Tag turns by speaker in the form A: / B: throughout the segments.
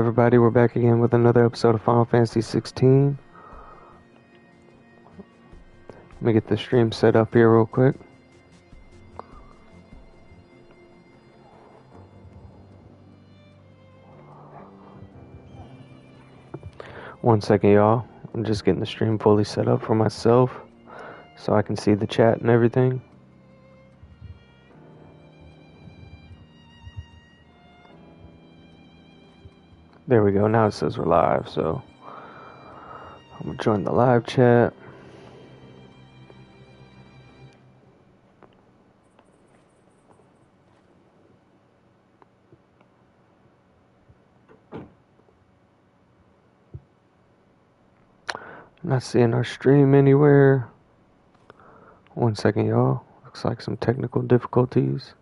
A: everybody, we're back again with another episode of Final Fantasy 16. Let me get the stream set up here real quick. One second, y'all. I'm just getting the stream fully set up for myself so I can see the chat and everything. There we go. Now it says we're live, so I'm gonna join the live chat. Not seeing our stream anywhere. One second, y'all. Looks like some technical difficulties.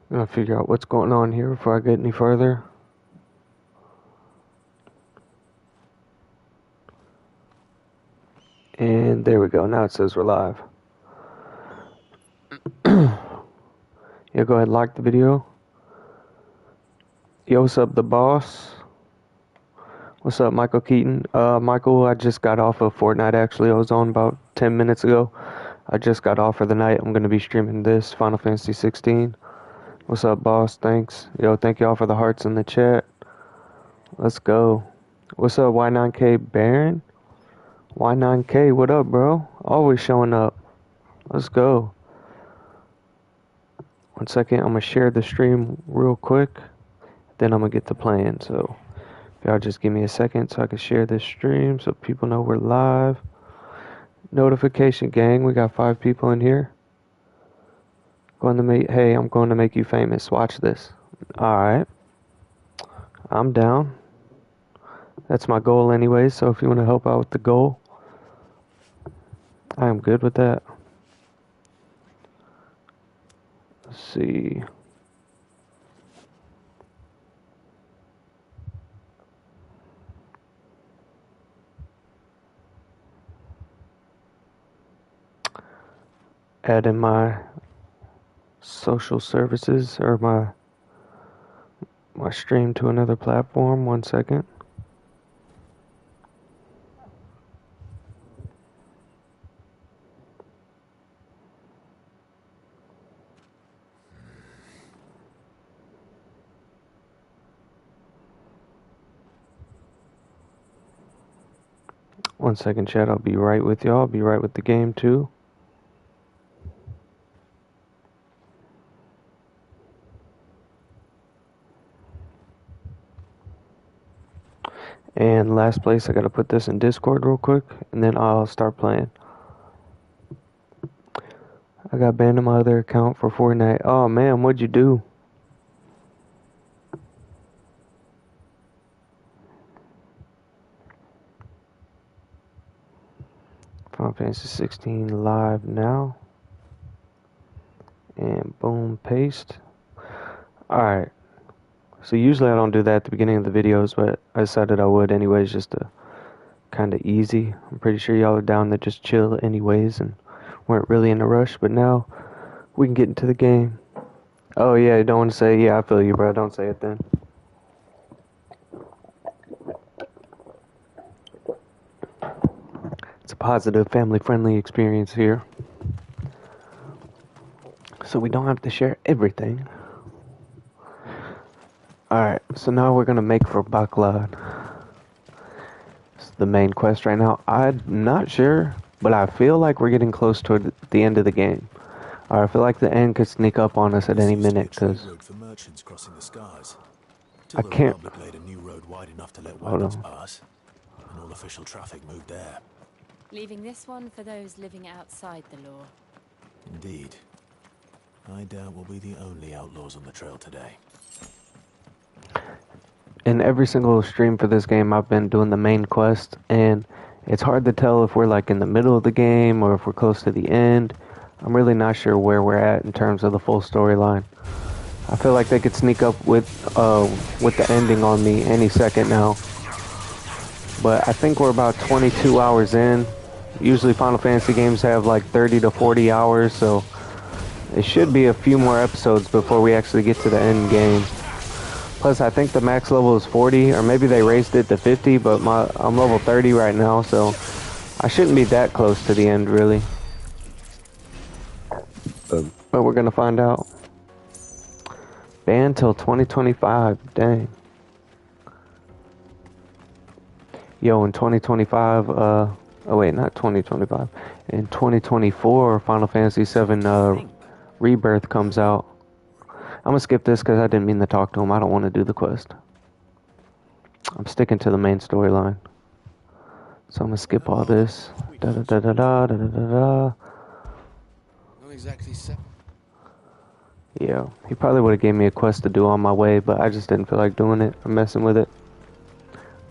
A: I'm gonna figure out what's going on here before I get any further. And there we go. Now it says we're live. Yeah, go ahead and like the video. Yo, what's up, the boss? What's up, Michael Keaton? Michael, I just got off of Fortnite, actually. I was on about 10 minutes ago. I just got off for the night. I'm going to be streaming this, Final Fantasy 16. What's up, boss? Thanks. Yo, thank y'all for the hearts in the chat. Let's go. What's up, Y9K Baron? Y9K, what up, bro? Always showing up. Let's go. One second, I'm going to share the stream real quick. Then I'm going to get to playing. So, if y'all just give me a second so I can share this stream so people know we're live. Notification gang, we got 5 people in here. Hey, I'm going to make you famous. Watch this. Alright. I'm down. That's my goal anyway, so if you want to help out with the goal, I am good with that. Let's see. Add in my social services or my stream to another platform. One second. One second, chat. I'll be right with y'all. I'll be right with the game too. And last place, I gotta put this in Discord real quick, and then I'll start playing. I got banned on my other account for Fortnite. Oh man, what'd you do? Final Fantasy 16 live now. And boom, paste. Alright. So usually I don't do that at the beginning of the videos, but I decided I would anyways, just to kind of easy. I'm pretty sure y'all are down to just chill anyways and weren't really in a rush, but now we can get into the game. Oh yeah, I don't want to say, yeah, I feel you, bro. Don't say it then. It's a positive, family-friendly experience here. So we don't have to share everything. Alright, so now we're going to make for Baklad. It's the main quest right now. I'm not sure, but I feel like we're getting close toward the end of the game. I feel like the end could sneak up on us at any minute, because I can't... Hold on.
B: And all official traffic moved there.
C: Leaving this one for those living outside the law.
B: Indeed. I doubt we'll be the only outlaws on the trail today.
A: In every single stream for this game, I've been doing the main quest, and it's hard to tell if we're like in the middle of the game or if we're close to the end. I'm really not sure where we're at in terms of the full storyline. I feel like they could sneak up with the ending on me any second now. But I think we're about 22 hours in, Usually Final Fantasy games have like 30 to 40 hours, so it should be a few more episodes before we actually get to the end game. Plus, I think the max level is 40, or maybe they raised it to 50, but I'm level 30 right now, so I shouldn't be that close to the end, really. But we're gonna find out. Banned till 2025, dang. Yo, in 2025, oh wait, not 2025. In 2024, Final Fantasy VII Rebirth comes out. I'm gonna skip this because I didn't mean to talk to him. I don't want to do the quest. I'm sticking to the main storyline. So I'm gonna skip all this. Da da da da da da da da.
D: Not exactly set.
A: Yeah, he probably would have gave me a quest to do on my way, but I just didn't feel like doing it or messing with it.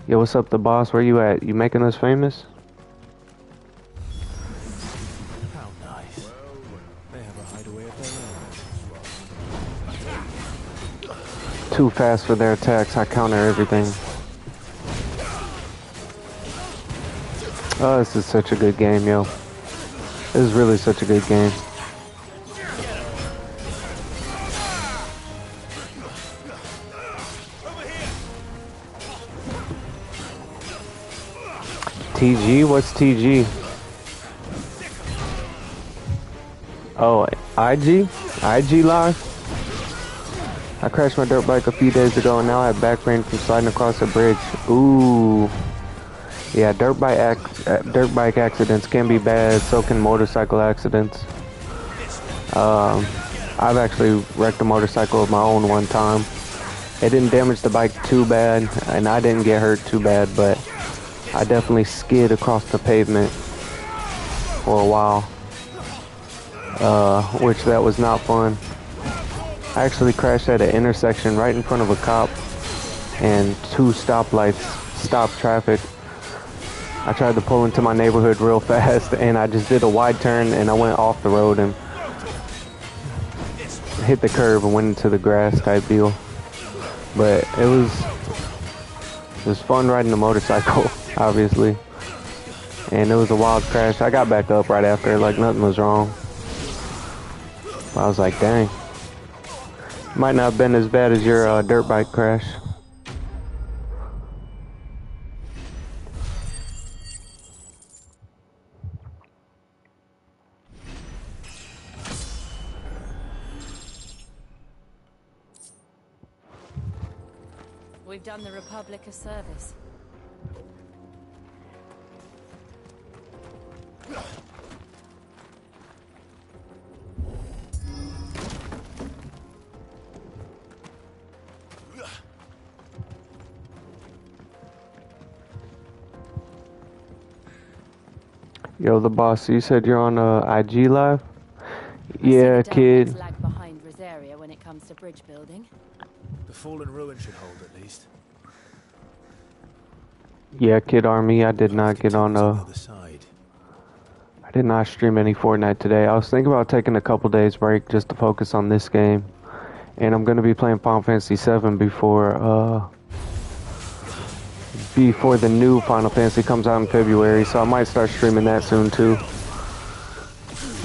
A: Yo, what's up, the boss? Where you at? You making us famous?
B: How nice. They have a hideaway of their own.
A: Too fast for their attacks. I counter everything. Oh, this is such a good game, yo. This is really such a good game. TG? What's TG? Oh, IG? IG Live? I crashed my dirt bike a few days ago and now I have back pain from sliding across a bridge. Ooh. Yeah, dirt bike accidents can be bad, so can motorcycle accidents. I've actually wrecked a motorcycle of my own one time. It didn't damage the bike too bad, and I didn't get hurt too bad, but I definitely skid across the pavement for a while, which that was not fun. I actually crashed at an intersection right in front of a cop, and 2 stoplights stopped traffic. I tried to pull into my neighborhood real fast, and I just did a wide turn, and I went off the road and hit the curb and went into the grass type deal. But it was fun riding a motorcycle, obviously. And it was a wild crash. I got back up right after, like nothing was wrong. I was like, dang. Might not have been as bad as your dirt bike crash.
C: We've done the Republic a service.
A: Yo, the boss, you said you're on IG Live?
C: I see
A: Yeah,
C: the
A: kid.
C: Daleks lag behind Rosaria when it comes to bridge building.
B: The fallen ruin should hold at least.
A: Yeah, Kid Army. I did not get on
B: the other side.
A: I did not stream any Fortnite today. I was thinking about taking a couple days break just to focus on this game. And I'm gonna be playing Final Fantasy VII before the new Final Fantasy comes out in February, so I might start streaming that soon too.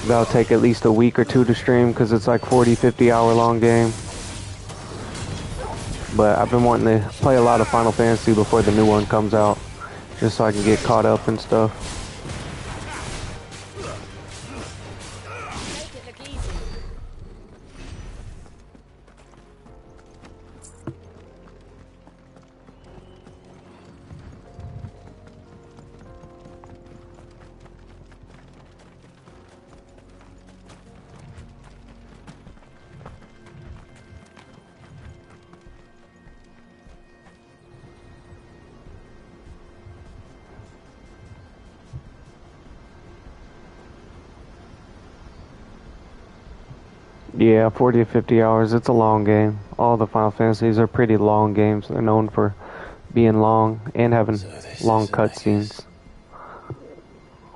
A: That'll take at least a week or two to stream because it's like 40-50 hour long game. But I've been wanting to play a lot of Final Fantasy before the new one comes out, just so I can get caught up and stuff.
C: Make it look easy.
A: Yeah, 40 to 50 hours. It's a long game. All the Final Fantasies are pretty long games. They're known for being long and having long cutscenes.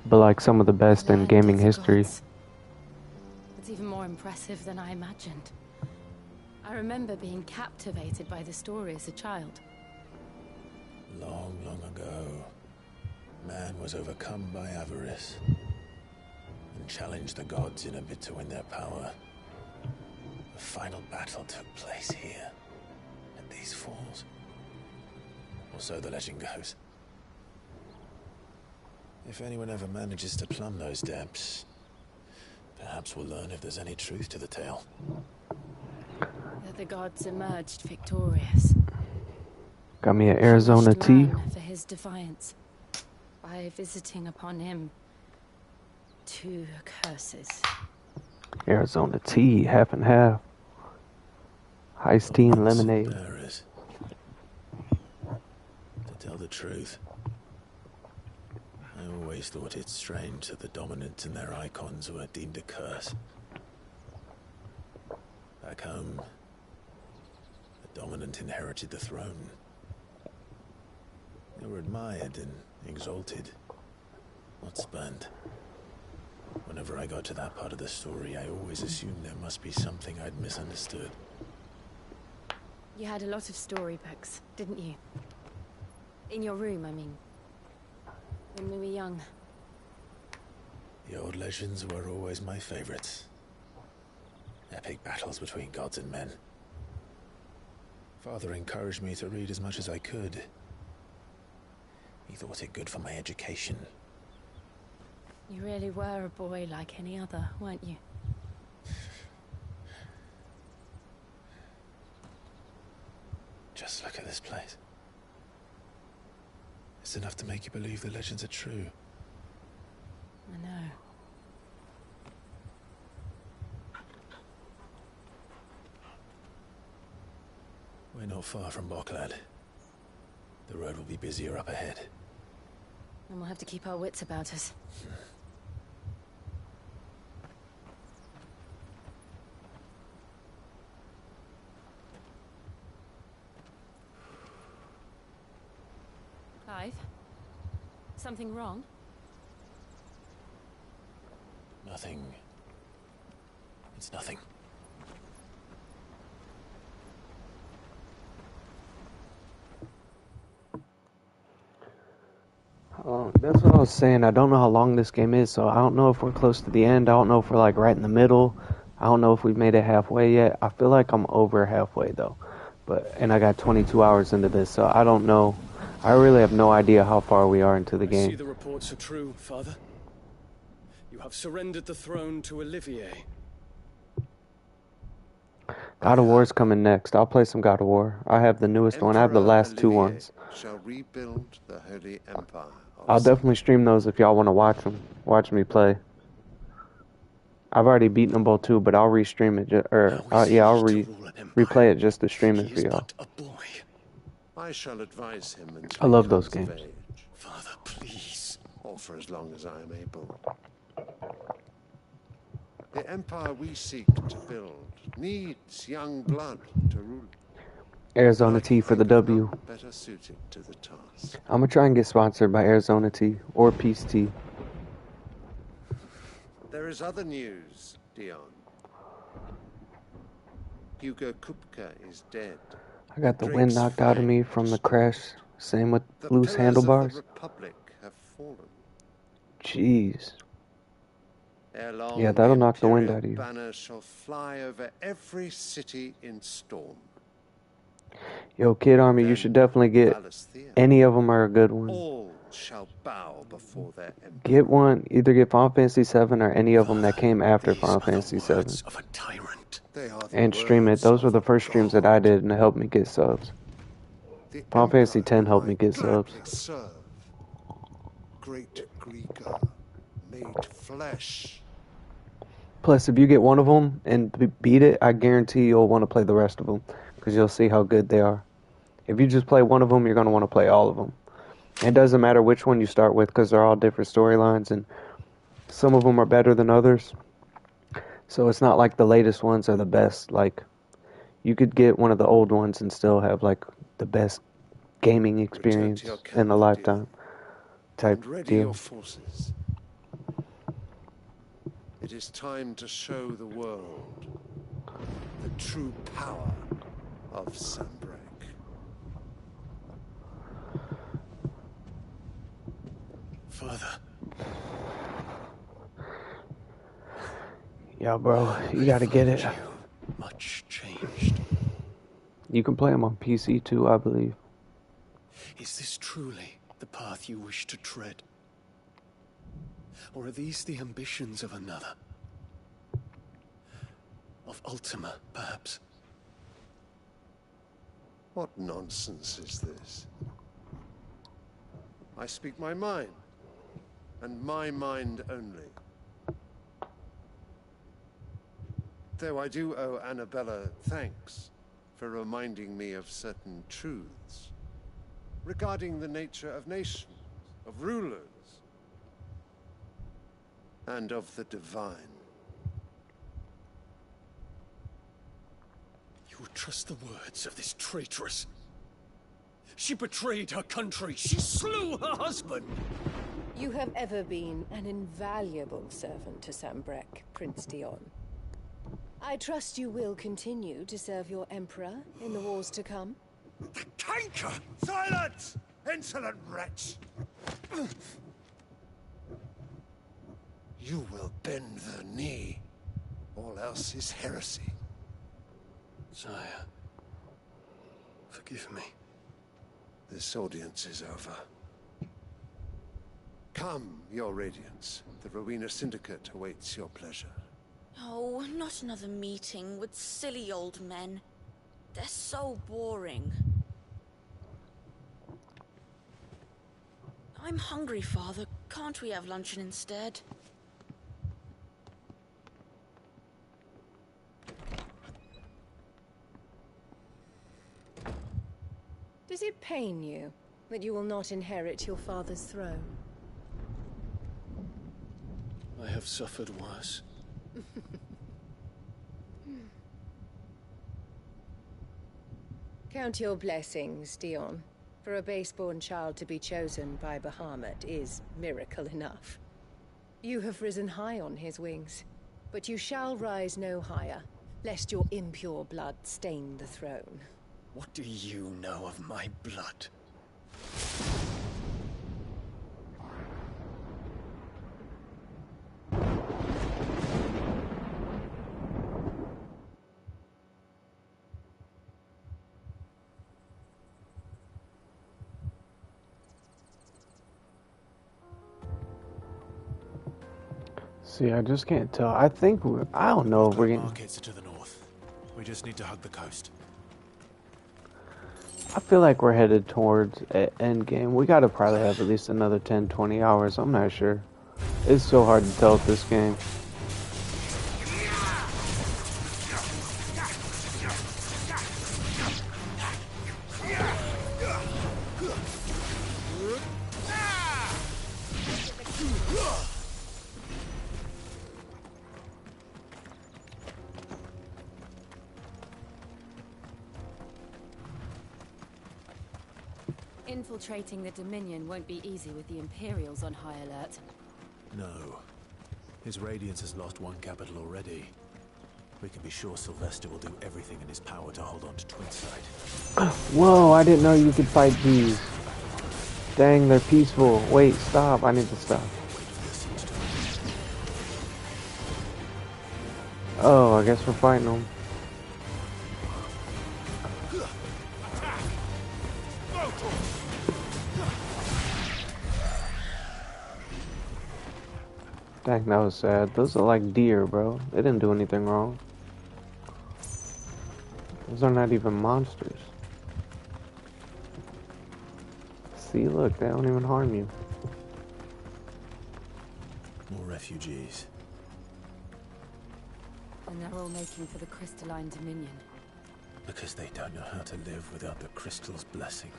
A: But like some of the best in
C: Land
A: gaming
C: of the
A: history.
C: gods. It's even more impressive than I imagined. I remember being captivated by the story as a child.
B: Long, long ago. Man was overcome by avarice and challenged the gods in a bid to win their power. The final battle took place here, at these falls. Or so the legend goes. If anyone ever manages to plumb those depths, perhaps we'll learn if there's any truth to the tale.
C: That the gods emerged victorious.
A: Got me an Arizona
C: Punished
A: tea.
C: man for his defiance by visiting upon him 2 curses.
A: Arizona tea, half and half. Iced tea and lemonade.
B: Paris. To tell the truth, I always thought it strange that the dominants and their icons were deemed a curse. Back home, the dominant inherited the throne. They were admired and exalted, not spurned. Whenever I got to that part of the story, I always assumed there must be something I'd misunderstood.
C: You had a lot of storybooks, didn't you? In your room, I mean. When we were young.
B: The old legends were always my favorites. Epic battles between gods and men. Father encouraged me to read as much as I could. He thought it good for my education.
C: You really were a boy like any other, weren't you?
B: Just look at this place. It's enough to make you believe the legends are true.
C: I know.
B: We're not far from Boklad. The road will be busier up ahead.
C: And we'll have to keep our wits about us. Clive? Something wrong?
B: Nothing. It's nothing.
A: That's what I was saying. I don't know how long this game is, so I don't know if we're close to the end. I don't know if we're like right in the middle. I don't know if we've made it halfway yet. I feel like I'm over halfway though. And I got 22 hours into this, so I don't know. I really have no idea how far we are into the
E: I see
A: game.
E: the reports are true, Father. You have surrendered the throne to Olivier.
A: God of War's coming next. I'll play some God of War. I have the newest one. I have the
D: Emperor
A: last 2
D: Olivier
A: ones.
D: shall rebuild the Holy Empire of
A: I'll definitely stream those if y'all want to watch them. Watch me play. I've already beaten them both too, but I'll restream it. I'll replay it just to stream it for y'all.
E: A boy.
D: I shall advise him until
A: I love
D: he
A: those
D: comes of
A: games.
D: age,
E: Father, please.
D: or for as long as I am able. The empire we seek to build needs young blood to rule.
A: Arizona
D: I
A: Tea for the
D: think none
A: W.
D: better suited to the task.
A: I'm gonna try and get sponsored by Arizona Tea or Peace Tea.
D: There is other news, Dion. Hugo Kupka is dead.
A: I got the wind knocked out of me from the crash. Same with
D: The
A: loose
D: pillars
A: handlebars.
D: of the Republic have fallen.
A: Jeez.
D: Ere long,
A: Yeah, that'll knock the wind
D: Imperial
A: out of you.
D: banner shall fly over every city in Storm.
A: Yo, Kid Army, you
D: Then
A: should definitely get
D: Valisthea.
A: any of them are a good one.
D: All shall bow before their emperor.
A: Get one, either get Final Fantasy VII or any of them that came after
E: These
A: Final
E: are the
A: Fantasy VII.
E: words of a tyrant.
D: They are the
A: And stream it.
D: words
A: Those were
D: of
A: the first streams that I did and it helped me get subs.
D: the
A: Final Fantasy
D: emperor
A: X helped
D: I
A: me get subs.
D: gladly serve. Great Greeker, made flesh.
A: Plus, if you get one of them and beat it, I guarantee you'll want to play the rest of them because you'll see how good they are. If you just play one of them, you're going to want to play all of them. It doesn't matter which one you start with because they're all different storylines and some of them are better than others. So it's not like the latest ones are the best. Like, you could get one of the old ones and still have like the best gaming experience
D: your
A: in a
D: camp,
A: lifetime type
D: And ready
A: deal.
D: your forces. It is time to show the world the true power of Sanbreak.
E: Father.
A: Yeah, bro, you gotta get it.
E: Much changed.
A: You can play them on PC too, I believe.
E: Is this truly the path you wish to tread? Or are these the ambitions of another? Of Ultima, perhaps?
D: What nonsense is this? I speak my mind, and my mind only. Though I do owe Annabella thanks for reminding me of certain truths regarding the nature of nations, of rulers, and of the divine.
E: You would trust the words of this traitress? She betrayed her country. She slew her husband.
F: You have ever been an invaluable servant to Sanbreque, Prince Dion. I trust you will continue to serve your Emperor in the wars to come.
D: The canker! Silence! Insolent wretch! You will bend the knee. All else is heresy.
E: Sire, forgive me.
D: This audience is over. Come, your Radiance. The Rowena Syndicate awaits your pleasure.
G: Oh, not another meeting with silly old men. They're so boring. I'm hungry, Father. Can't we have luncheon instead?
F: Does it pain you that you will not inherit your father's throne?
E: I have suffered worse.
F: Count your blessings, Dion. For a base-born child to be chosen by Bahamut is miracle enough. You have risen high on his wings, but you shall rise no higher, lest your impure blood stain the throne.
E: What do you know of my blood?
A: See, I just can't tell. I think I don't know if we're getting...
B: Markets are to the north. We just need to hug the coast.
A: I feel like we're headed towards endgame. We gotta probably have at least another 10, 20 hours. I'm not sure. It's so hard to tell with this game.
C: Infiltrating the Dominion won't be easy with the Imperials on high alert.
B: No. His Radiance has lost one capital already. We can be sure Sylvester will do everything in his power to hold on to Twinside.
A: Whoa, I didn't know you could fight these. Dang, they're peaceful. Wait, stop. I need to stop. Oh, I guess we're fighting them. Dang, that was sad. Those are like deer, bro. They didn't do anything wrong. Those are not even monsters. See, look, they don't even harm you.
B: More refugees.
C: And they're all making for the Crystalline Dominion.
B: Because they don't know how to live without the crystal's blessing.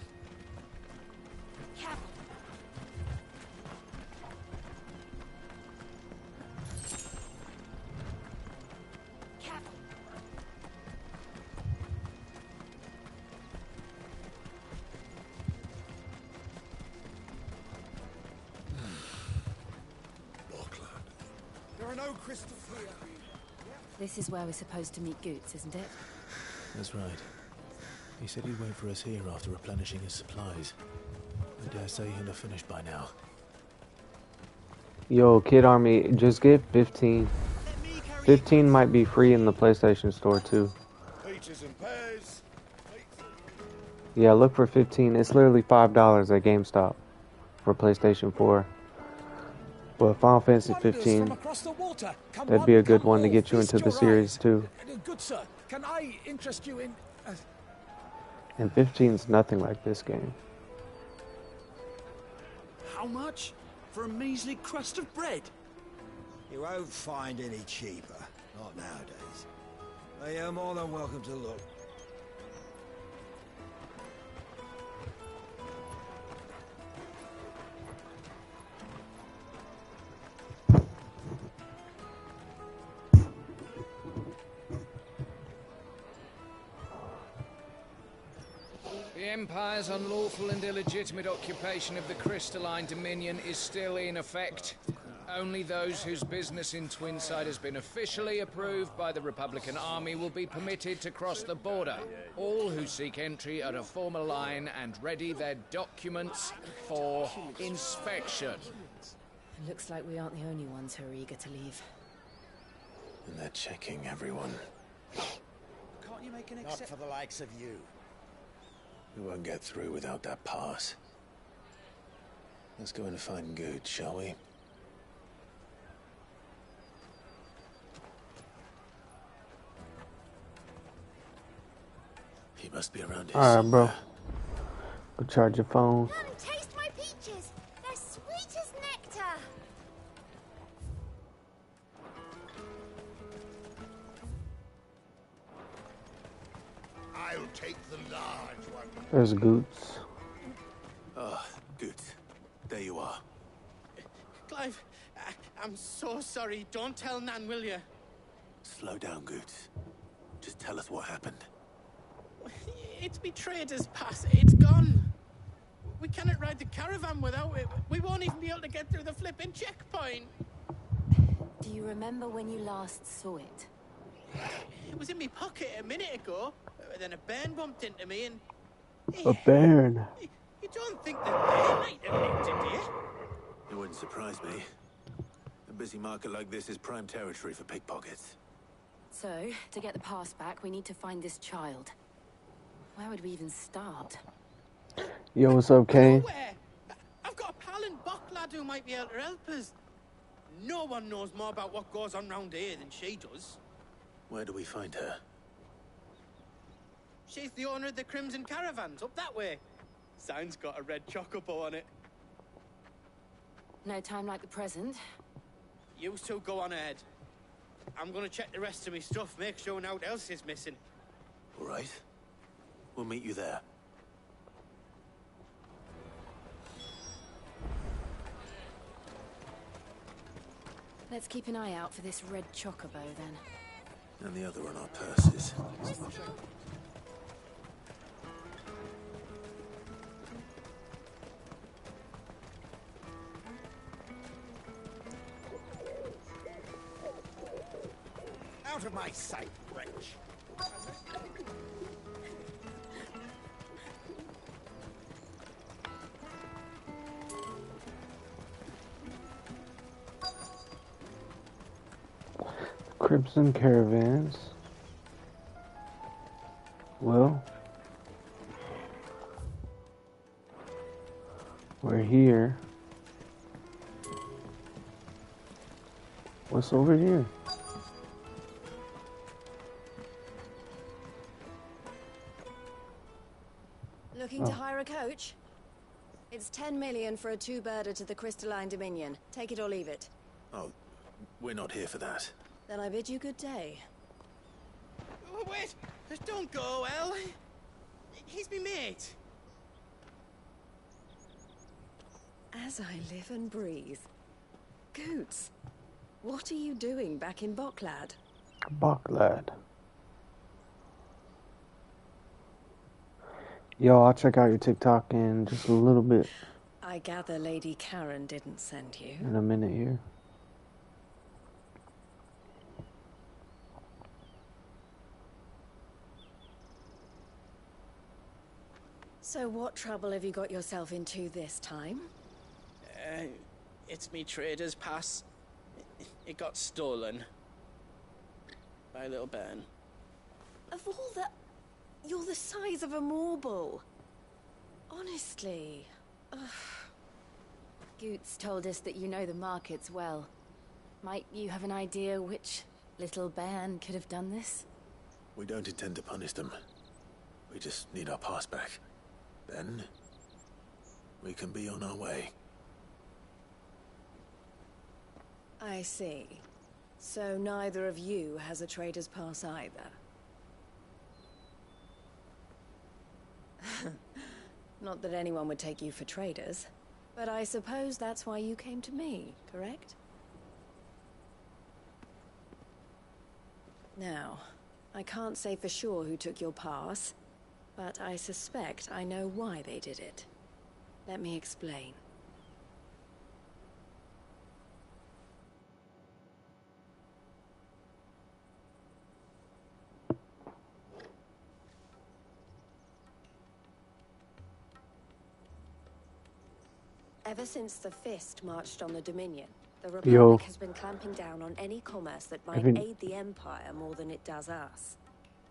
D: There are no crystals here.
C: This is where we're supposed to meet Goots, isn't it?
B: That's right. He said he'd wait for us here after replenishing his supplies. I dare say he'll have finished by now.
A: Yo, Kid Army, just get 15. 15 might be free in the PlayStation Store too.
D: Peaches and pears.
A: Yeah, look for 15. It's literally $5 at GameStop for PlayStation 4. But Final Fantasy 15, that'd be a good one to get you into the series too.
E: Good sir, can I interest you in...
A: And 15's nothing like this game.
E: How much? For a measly crust of bread?
H: You won't find any cheaper. Not nowadays. But you're more than welcome to look.
I: The Empire's unlawful and illegitimate occupation of the Crystalline Dominion is still in effect. Only those whose business in Twinside has been officially approved by the Republican Army will be permitted to cross the border. All who seek entry are to form a line and ready their documents for inspection.
C: It looks like we aren't the only ones who are eager to leave.
B: And they're checking everyone.
H: Can't you make an exception? Not for the likes of you.
B: We won't get through without that pass. Let's go in and find Good, shall we? He must be around here.
A: Alright, bro. Go charge your phone.
J: Come taste my peaches. They're sweet as nectar.
D: I'll take the large one.
A: There's Goots.
B: Ah, Good. There you are.
K: Clive, I'm so sorry. Don't tell Nan, will you?
B: Slow down, Good. Just tell us what happened.
K: It's betrayer's pass. It's gone. We cannot ride the caravan without it. We won't even be able to get through the flipping checkpoint.
C: Do you remember when you last saw it?
K: It was in my pocket a minute ago. Then a bairn bumped into me and...
A: A bairn.
K: You don't think the bairn might have nicked it, do you?
B: It wouldn't surprise me. A busy market like this is prime territory for pickpockets.
C: So, to get the pass back, we need to find this child. Where would we even start?
A: Yo, what's up, Kane?
K: Nowhere. I've got a pal in Bocklad who might be able to help us. No one knows more about what goes on round here than she does.
B: Where do we find her?
K: She's the owner of the Crimson Caravans, up that way. Sign's got a red chocobo on it.
C: No time like the present.
K: You two go on ahead. I'm gonna check the rest of my stuff, make sure no one else is missing.
B: All right. We'll meet you there.
C: Let's keep an eye out for this red chocobo, then.
B: And the other on our purses.
H: Out of my sight, wretch.
A: Crimson Caravans. Well, we're here. What's over here?
F: Looking to hire a coach? It's 10 million for a two-birder to the Crystalline Dominion. Take it or leave it.
B: Oh, we're not here for that.
F: Then I bid you good day.
K: Oh, wait! Don't go, El. He's me mate.
F: As I live and breathe. Goots, what are you doing back in Bocklad?
A: Bocklad. Yo, I'll check out your TikTok in just a little bit.
F: I gather Lady Karen didn't send you.
A: In a minute here.
F: So what trouble have you got yourself into this time?
K: It's me trader's pass. It got stolen. By little Ben.
C: Of all the... You're the size of a marble. Honestly. Ugh. Goots told us that you know the markets well. Might you have an idea which little bairn could have done this?
B: We don't intend to punish them. We just need our pass back. Then, we can be on our way.
F: I see. So neither of you has a trader's pass either. Not that anyone would take you for traders, but I suppose that's why you came to me, correct? Now, I can't say for sure who took your pass, but I suspect I know why they did it. Let me explain. Ever since the Fist marched on the Dominion, the Republic has been clamping down on any commerce that might aid the Empire more than it does us.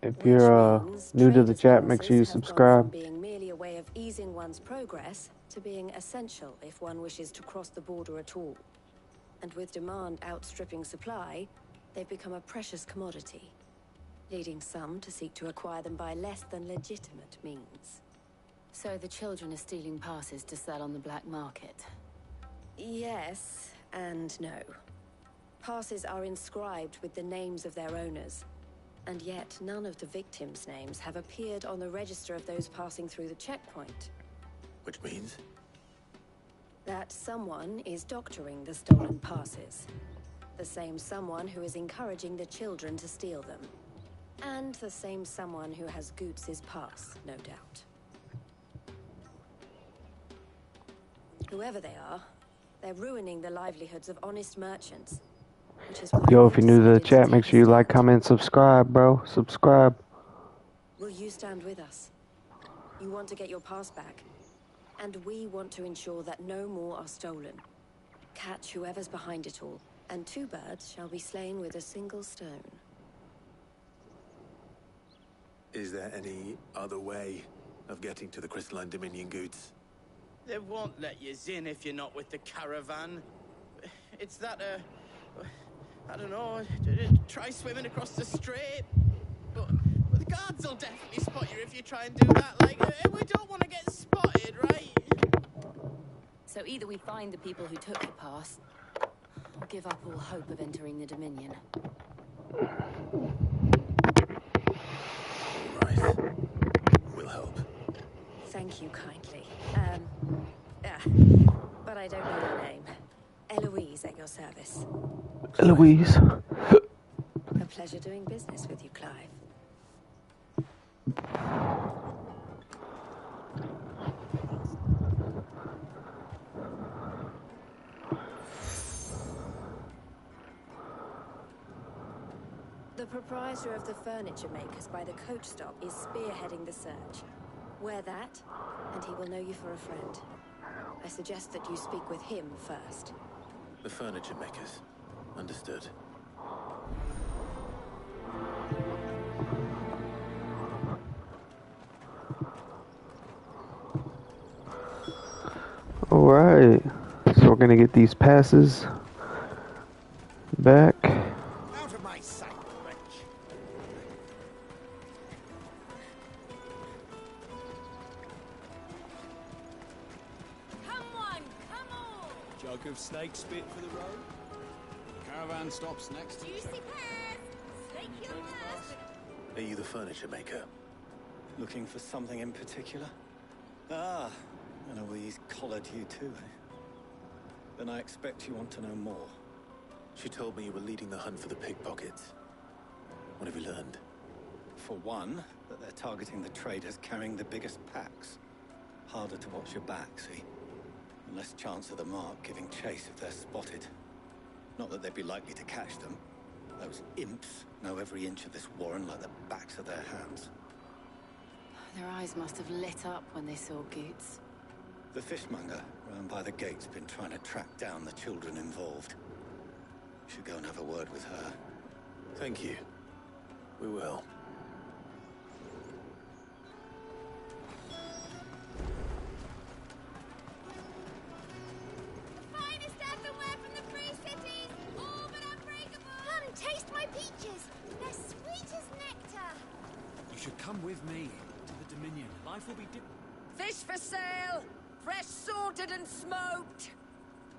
A: If you're new to the chat, make sure you subscribe.
F: From being merely a way of easing one's progress to being essential if one wishes to cross the border at all. And with demand outstripping supply, they've become a precious commodity, leading some to seek to acquire them by less than legitimate means.
C: So the children are stealing passes to sell on the black market?
F: Yes and no. Passes are inscribed with the names of their owners, and yet none of the victims' names have appeared on the register of those passing through the checkpoint.
B: Which means?
F: That someone is doctoring the stolen passes. The same someone who is encouraging the children to steal them. And the same someone who has Goots' pass, no doubt. Whoever they are, they're ruining the livelihoods of honest merchants. Which is why
A: Yo, if you're new to the chat, make sure you like, comment, subscribe, bro. Subscribe.
F: Will you stand with us? You want to get your pass back. And we want to ensure that no more are stolen. Catch whoever's behind it all, and 2 birds shall be slain with a single stone.
B: Is there any other way of getting to the Crystalline Dominion, Goots?
K: They won't let you in if you're not with the caravan. It's that, I don't know, try swimming across the strait. But the guards will definitely spot you if you try and do that. Like, we don't want to get spotted, right?
C: So either we find the people who took the pass, or give up all hope of entering the Dominion.
B: Right. We'll help.
F: Thank you kindly. But I don't know your name. Eloise at your service.
A: Eloise.
F: A pleasure doing business with you, Clive. The proprietor of the furniture makers by the coach stop is spearheading the search. Wear that, and he will know you for a friend. I suggest that you speak with him first.
B: The furniture makers. Understood.
A: Alright. So we're gonna get these passes back.
H: Out of my sight, wretch.
E: Jug of snake spit for the road. Caravan stops next to the
J: Juicy pears! Snake your purse!
B: Are you the furniture maker?
L: Looking for something in particular? Ah, Eloise collared you too, eh? Then I expect you want to know more.
B: She told me you were leading the hunt for the pickpockets. What have you learned?
L: For one, that they're targeting the traders carrying the biggest packs. Harder to watch your back, see? And less chance of the mark giving chase if they're spotted. Not that they'd be likely to catch them. Those imps know every inch of this warren like the backs of their hands.
C: Their eyes must have lit up when they saw Goots.
L: The fishmonger round by the gate's been trying to track down the children involved. You should go and have a word with her.
B: Thank you. We will.
J: The finest earthenware from the Free Cities, all but unbreakable. Come and taste my peaches. They're sweet as nectar.
E: You should come with me to the Dominion. Life will be
F: Fish for sale! Fresh sorted and smoked!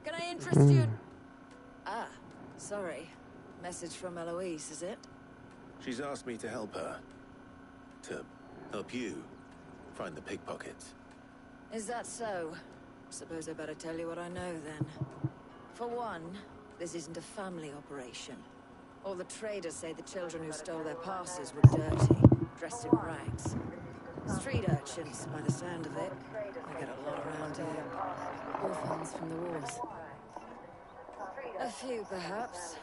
F: Can I interest you? Ah, sorry. Message from Eloise, is it?
B: She's asked me to help her. To help you find the pickpockets.
F: Is that so? Suppose I better tell you what I know then. For one, this isn't a family operation. All the traders say the children who stole their passes were dirty, dressed in rags. Street urchins, by the sound of it. I get a lot around here.
C: Orphans from the wars.
F: A few, perhaps.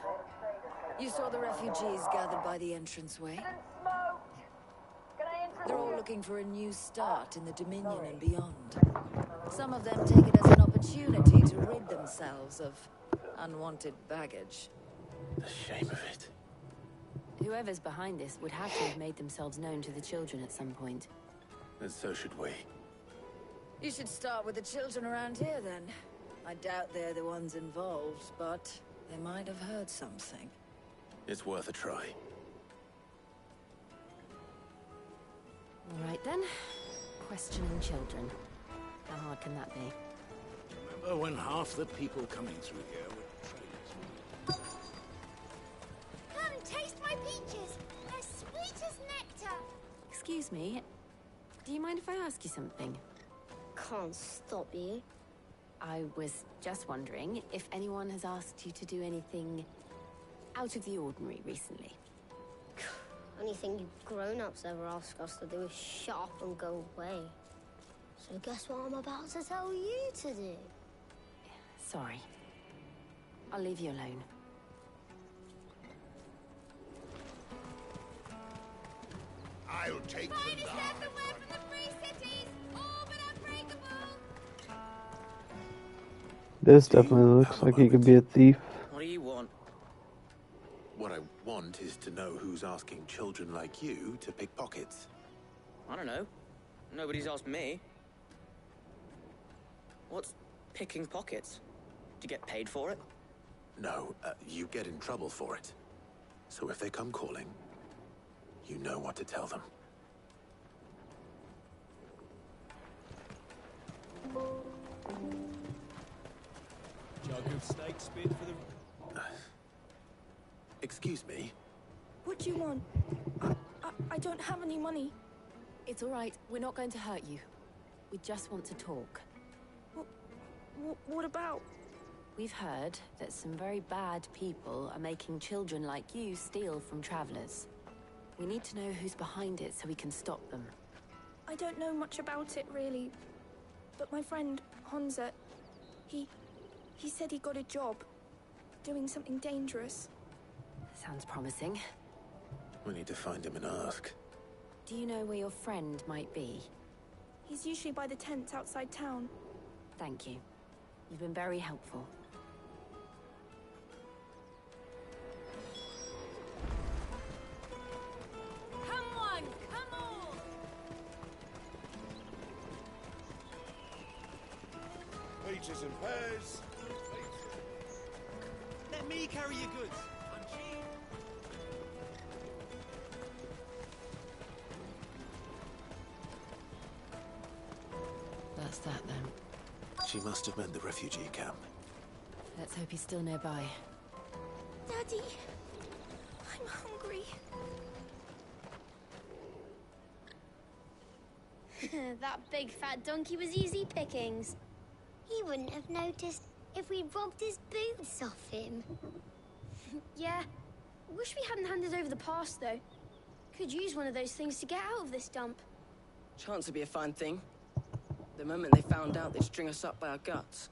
F: You saw the refugees gathered by the entranceway? They're all looking for a new start in the Dominion and beyond. Some of them take it as an opportunity to rid themselves of unwanted baggage.
B: The shame of it.
C: Whoever's behind this would have to have made themselves known to the children at some point.
B: And so should we.
F: You should start with the children around here, then. I doubt they're the ones involved, but they might have heard something.
B: It's worth a try.
C: All right then. Questioning children. How hard can that be?
E: Remember when half the people coming through here were traders?
J: Come and taste my peaches. They're sweet as nectar.
C: Excuse me. Do you mind if I ask you something?
J: Can't stop you.
C: I was just wondering if anyone has asked you to do anything out of the ordinary recently.
J: Anything you grown-ups ever ask us to do is shut up and go away. So guess what I'm about to tell you to do?
C: Sorry. I'll leave you alone.
M: I'll take
J: Finest earthenware from the Free Cities, all but unbreakable.
A: This definitely looks like he could be a thief.
K: What do you want?
B: What I want is to know who's asking children like you to pick pockets.
K: I don't know. Nobody's asked me. What's picking pockets? Do you get paid for it?
B: No, you get in trouble for it. So if they come calling, you know what to tell them.
E: Jug of steak spit for the...
B: Excuse me?
N: What do you want? I don't have any money.
C: It's all right. We're not going to hurt you. We just want to talk.
N: What about?
C: We've heard that some very bad people are making children like you steal from travelers. We need to know who's behind it so we can stop them.
N: I don't know much about it, really. But my friend, Honza, he said he got a job. Doing something dangerous.
C: Sounds promising.
B: We need to find him and ask.
C: Do you know where your friend might be?
N: He's usually by the tents outside town.
C: Thank you. You've been very helpful.
J: Come on, come on.
D: Peaches and pears.
E: Let me carry your goods. I'm cheap.
C: That's that then.
B: She must have meant the refugee camp.
C: Let's hope he's still nearby.
N: Daddy, I'm hungry.
J: That big fat donkey was easy pickings. He wouldn't have noticed if we robbed his boots off him.
O: Yeah. Wish we hadn't handed over the pass, though. Could use one of those things to get out of this dump.
K: Chance would be a fine thing. The moment they found out, they'd string us up by our guts.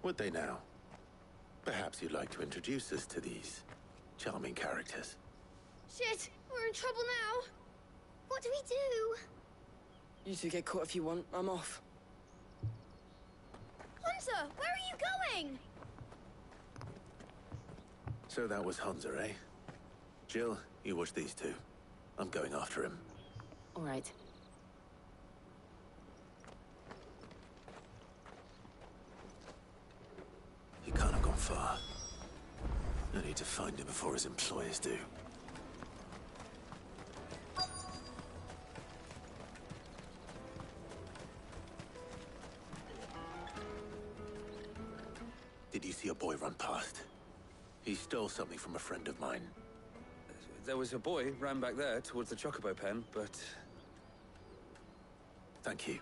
B: Would they now? Perhaps you'd like to introduce us to these charming characters.
O: Shit, we're in trouble now.
J: What do we do?
K: You two get caught if you want. I'm off.
O: Hunter, where are you going?
B: So that was Hunter, eh? Jill, you watch these two. I'm going after him.
C: All right.
B: He can't have gone far. I need to find him before his employers do. Did you see a boy run past? He stole something from a friend of mine.
P: There was a boy ran back there towards the Chocobo pen, but...
B: Thank you.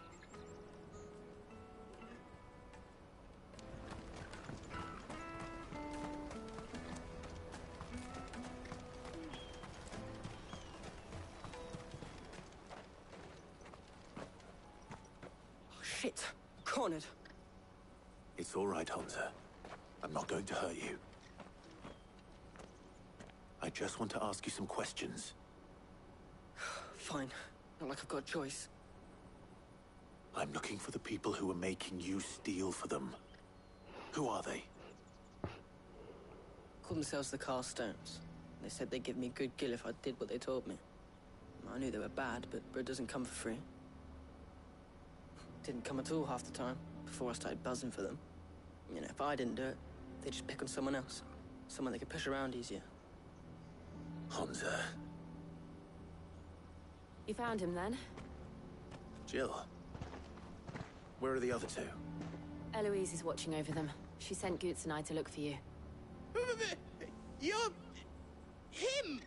K: Oh, shit. Cornered.
B: It's all right, Hunter. I'm not going to hurt you. I just want to ask you some questions.
K: Fine. Not like I've got a choice.
B: I'm looking for the people who are making you steal for them. Who are they?
K: Call themselves the Carstones. They said they'd give me good gill if I did what they told me. I knew they were bad, but bread doesn't come for free. Didn't come at all half the time, before I started buzzing for them. You know, if I didn't do it, they'd just pick on someone else. Someone they could push around easier.
B: Hunter.
C: You found him then?
B: Jill. Where are the other two?
C: Eloise is watching over them. She sent Goots and I to look for you.
K: You're... him!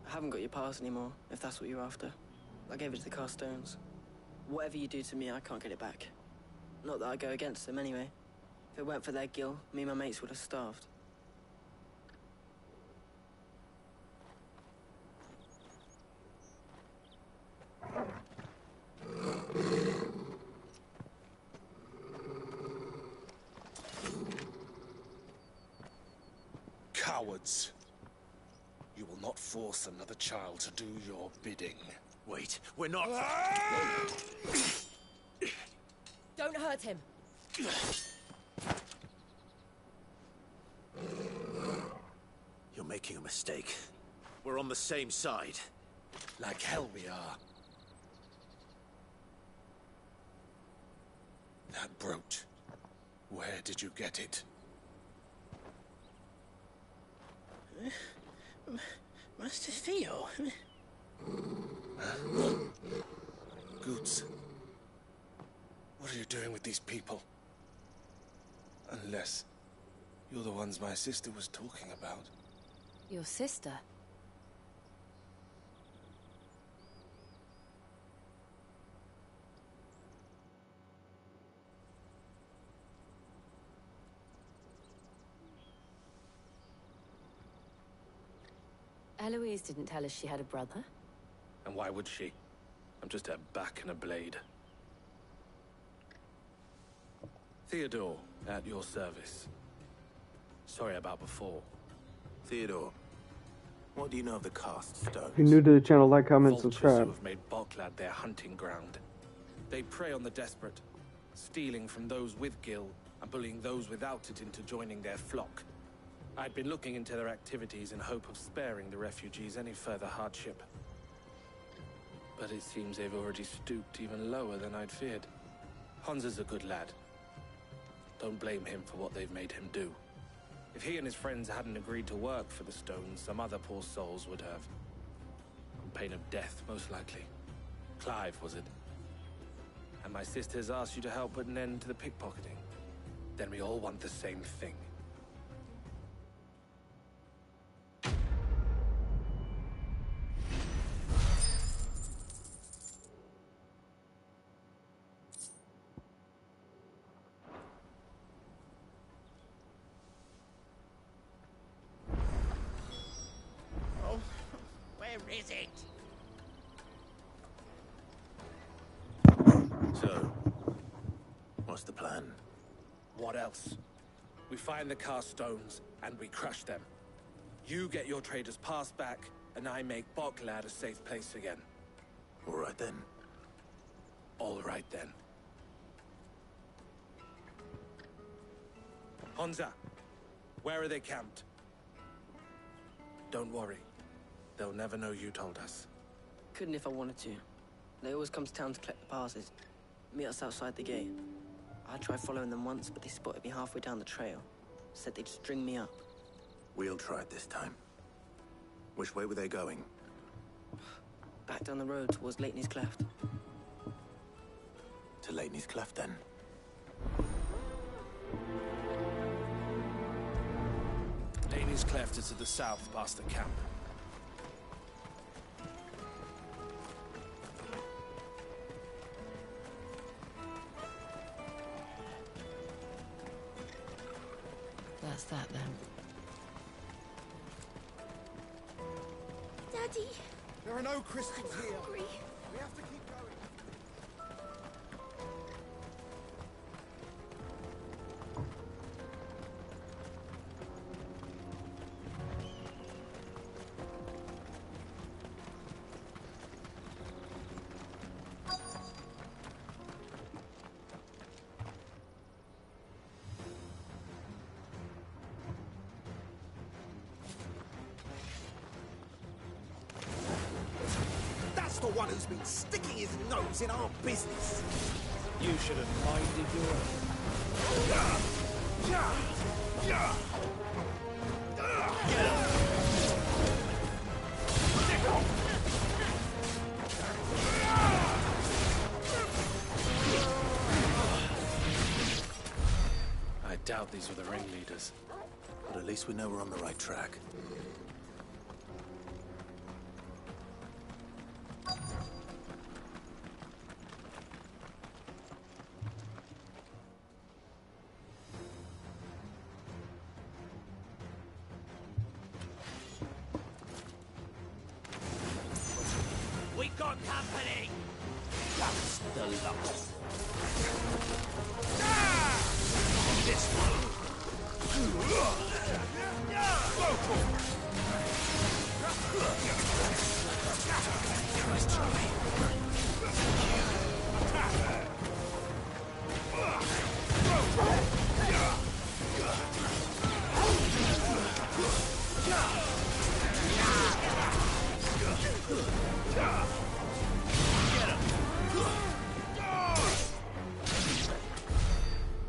K: I haven't got your pass anymore, if that's what you're after. I gave it to the Carstones. Whatever you do to me, I can't get it back. Not that I go against them anyway. If it weren't for their gill, me and my mates would have starved.
E: Cowards. You will not force another child to do your bidding.
B: Wait, we're not...
F: Don't hurt him.
B: You're making a mistake. We're on the same side.
E: Like hell we are. That brooch. Where did you get it?
K: Master Theo?
E: Goots. What are you doing with these people? Unless you're the ones my sister was talking about.
C: Your sister? Eloise didn't tell us she had a brother.
E: And why would she? I'm just her back and a blade. Theodore, at your service. Sorry about before.
B: Theodore, what do you know of the Cast Stones?
A: If you're new to the channel, like, comment,
E: Vultures
A: subscribe.
E: who have made Boklad their hunting ground. They prey on the desperate, stealing from those with gil and bullying those without it into joining their flock. I'd been looking into their activities in hope of sparing the refugees any further hardship. But it seems they've already stooped even lower than I'd feared. Hunter's a good lad. Don't blame him for what they've made him do. If he and his friends hadn't agreed to work for the Stones, some other poor souls would have. On pain of death, most likely. Clive, was it? And my sisters asked you to help put an end to the pickpocketing. Then we all want the same thing.
K: Where is it?
B: So, what's the plan?
E: What else? We find the Carstones, and we crush them. You get your trader's pass back, and I make Boklad a safe place again.
B: All right then.
E: All right then. Honza, where are they camped? Don't worry. They'll never know you told us.
Q: Couldn't if I wanted to. They always come to town to collect the passes. Meet us outside the gate. I tried following them once, but they spotted me halfway down the trail. Said they'd string me up.
B: We'll try it this time. Which way were they going?
Q: Back down the road towards Leitney's Cleft.
B: To Leitney's Cleft, then.
E: Leitney's Cleft is to the south, past the camp.
C: That's that, then.
O: Daddy!
M: There are no crystals here.
O: Hungry.
M: We have to keep going.
K: That's the one who's been sticking his nose in our business.
E: You should have minded your I doubt these were the ringleaders.
B: But at least we know we're on the right track.
K: We got company! That's the lot. This one. Nice try.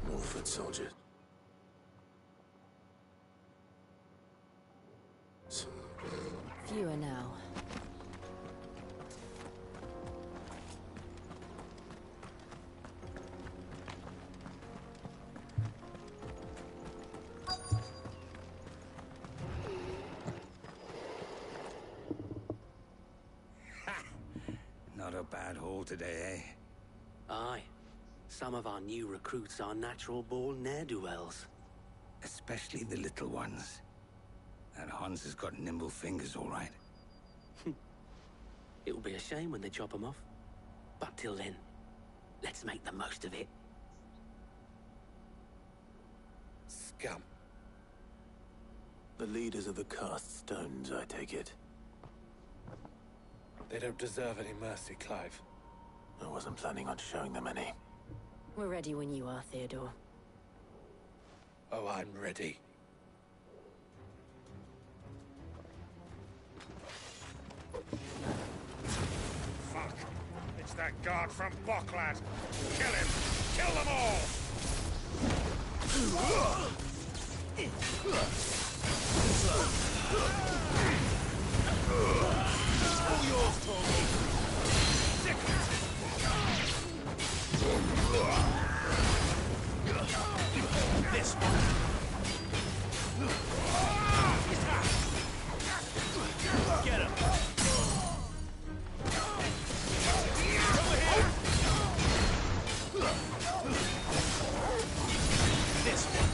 B: More foot soldiers.
C: Fewer now.
R: Not a bad haul today, eh?
S: Aye. Some of our new recruits are natural-born ne'er-do-wells.
R: Especially the little ones. That Hans has got nimble fingers, all right.
S: It will be a shame when they chop them off. But till then, let's make the most of it.
E: Scum.
B: The leaders of the Cast Stones, I take it.
E: They don't deserve any mercy, Clive.
B: I wasn't planning on showing them any.
C: We're ready when you are, Theodore.
E: Oh, I'm ready.
M: Fuck. It's that guard from Boklad. Kill him. Kill them all. All yours, Torgi. This one. Get him. Over here. This one.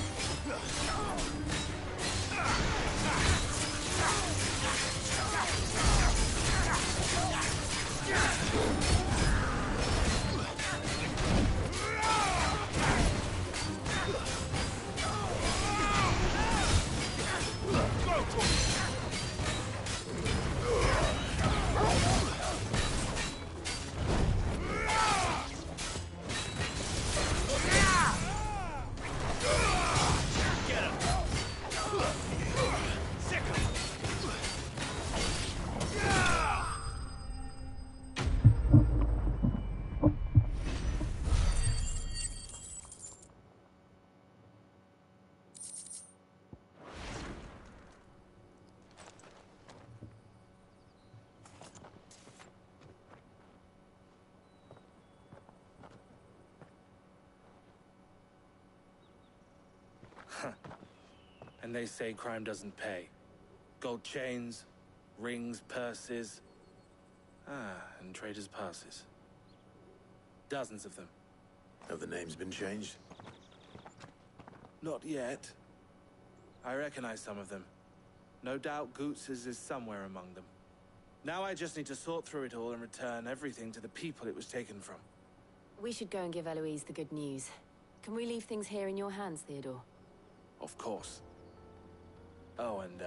E: And they say crime doesn't pay. Gold chains, rings, purses. And traders' passes. Dozens of them.
B: Have the names been changed?
E: Not yet. I recognize some of them. No doubt Goots's is somewhere among them. Now I just need to sort through it all and return everything to the people it was taken from.
C: We should go and give Eloise the good news. Can we leave things here in your hands, Theodore?
E: Of course. Oh, and,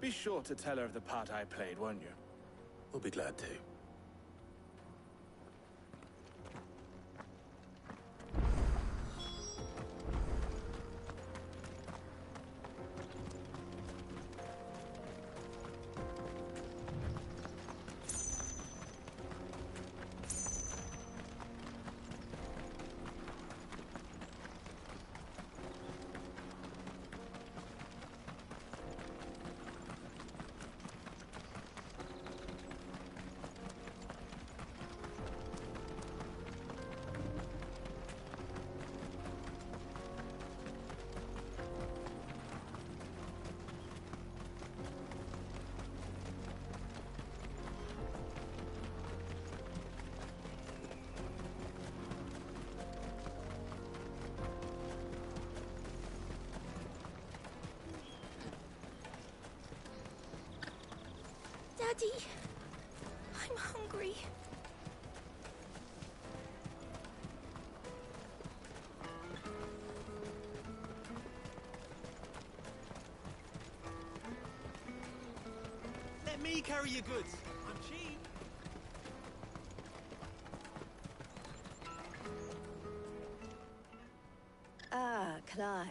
E: be sure to tell her of the part I played, won't you?
B: We'll be glad to.
N: Daddy, I'm hungry.
K: Let me carry your goods. I'm cheap.
F: Ah, Clive.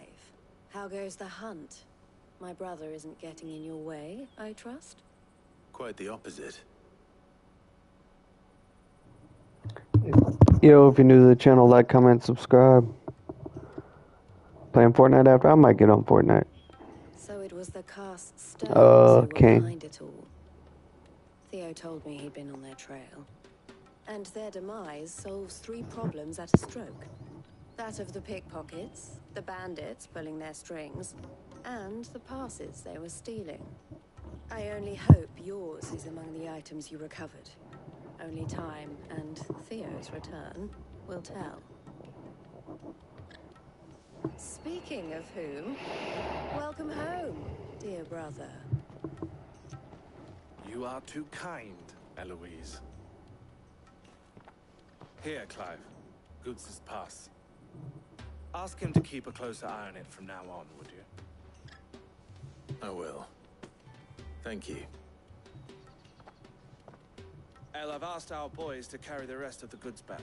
F: How goes the hunt? My brother isn't getting in your way, I trust?
B: Quite the opposite.
A: Yo, if you're new to the channel, like, comment, subscribe. Playing Fortnite after? I might get on Fortnite.
F: So it was the cast stones who were
A: Kane.
F: behind it all. Theo told me he'd been on their trail. And their demise solves 3 problems at a stroke. That of the pickpockets, the bandits pulling their strings, and the passes they were stealing. I only hope yours is among the items you recovered. Only time and Theo's return will tell. Speaking of whom, welcome home, dear brother.
E: You are too kind, Eloise. Here, Clive. Goots's pass. Ask him to keep a closer eye on it from now on, would you?
B: I will. Thank you.
E: El, I've asked our boys to carry the rest of the goods back.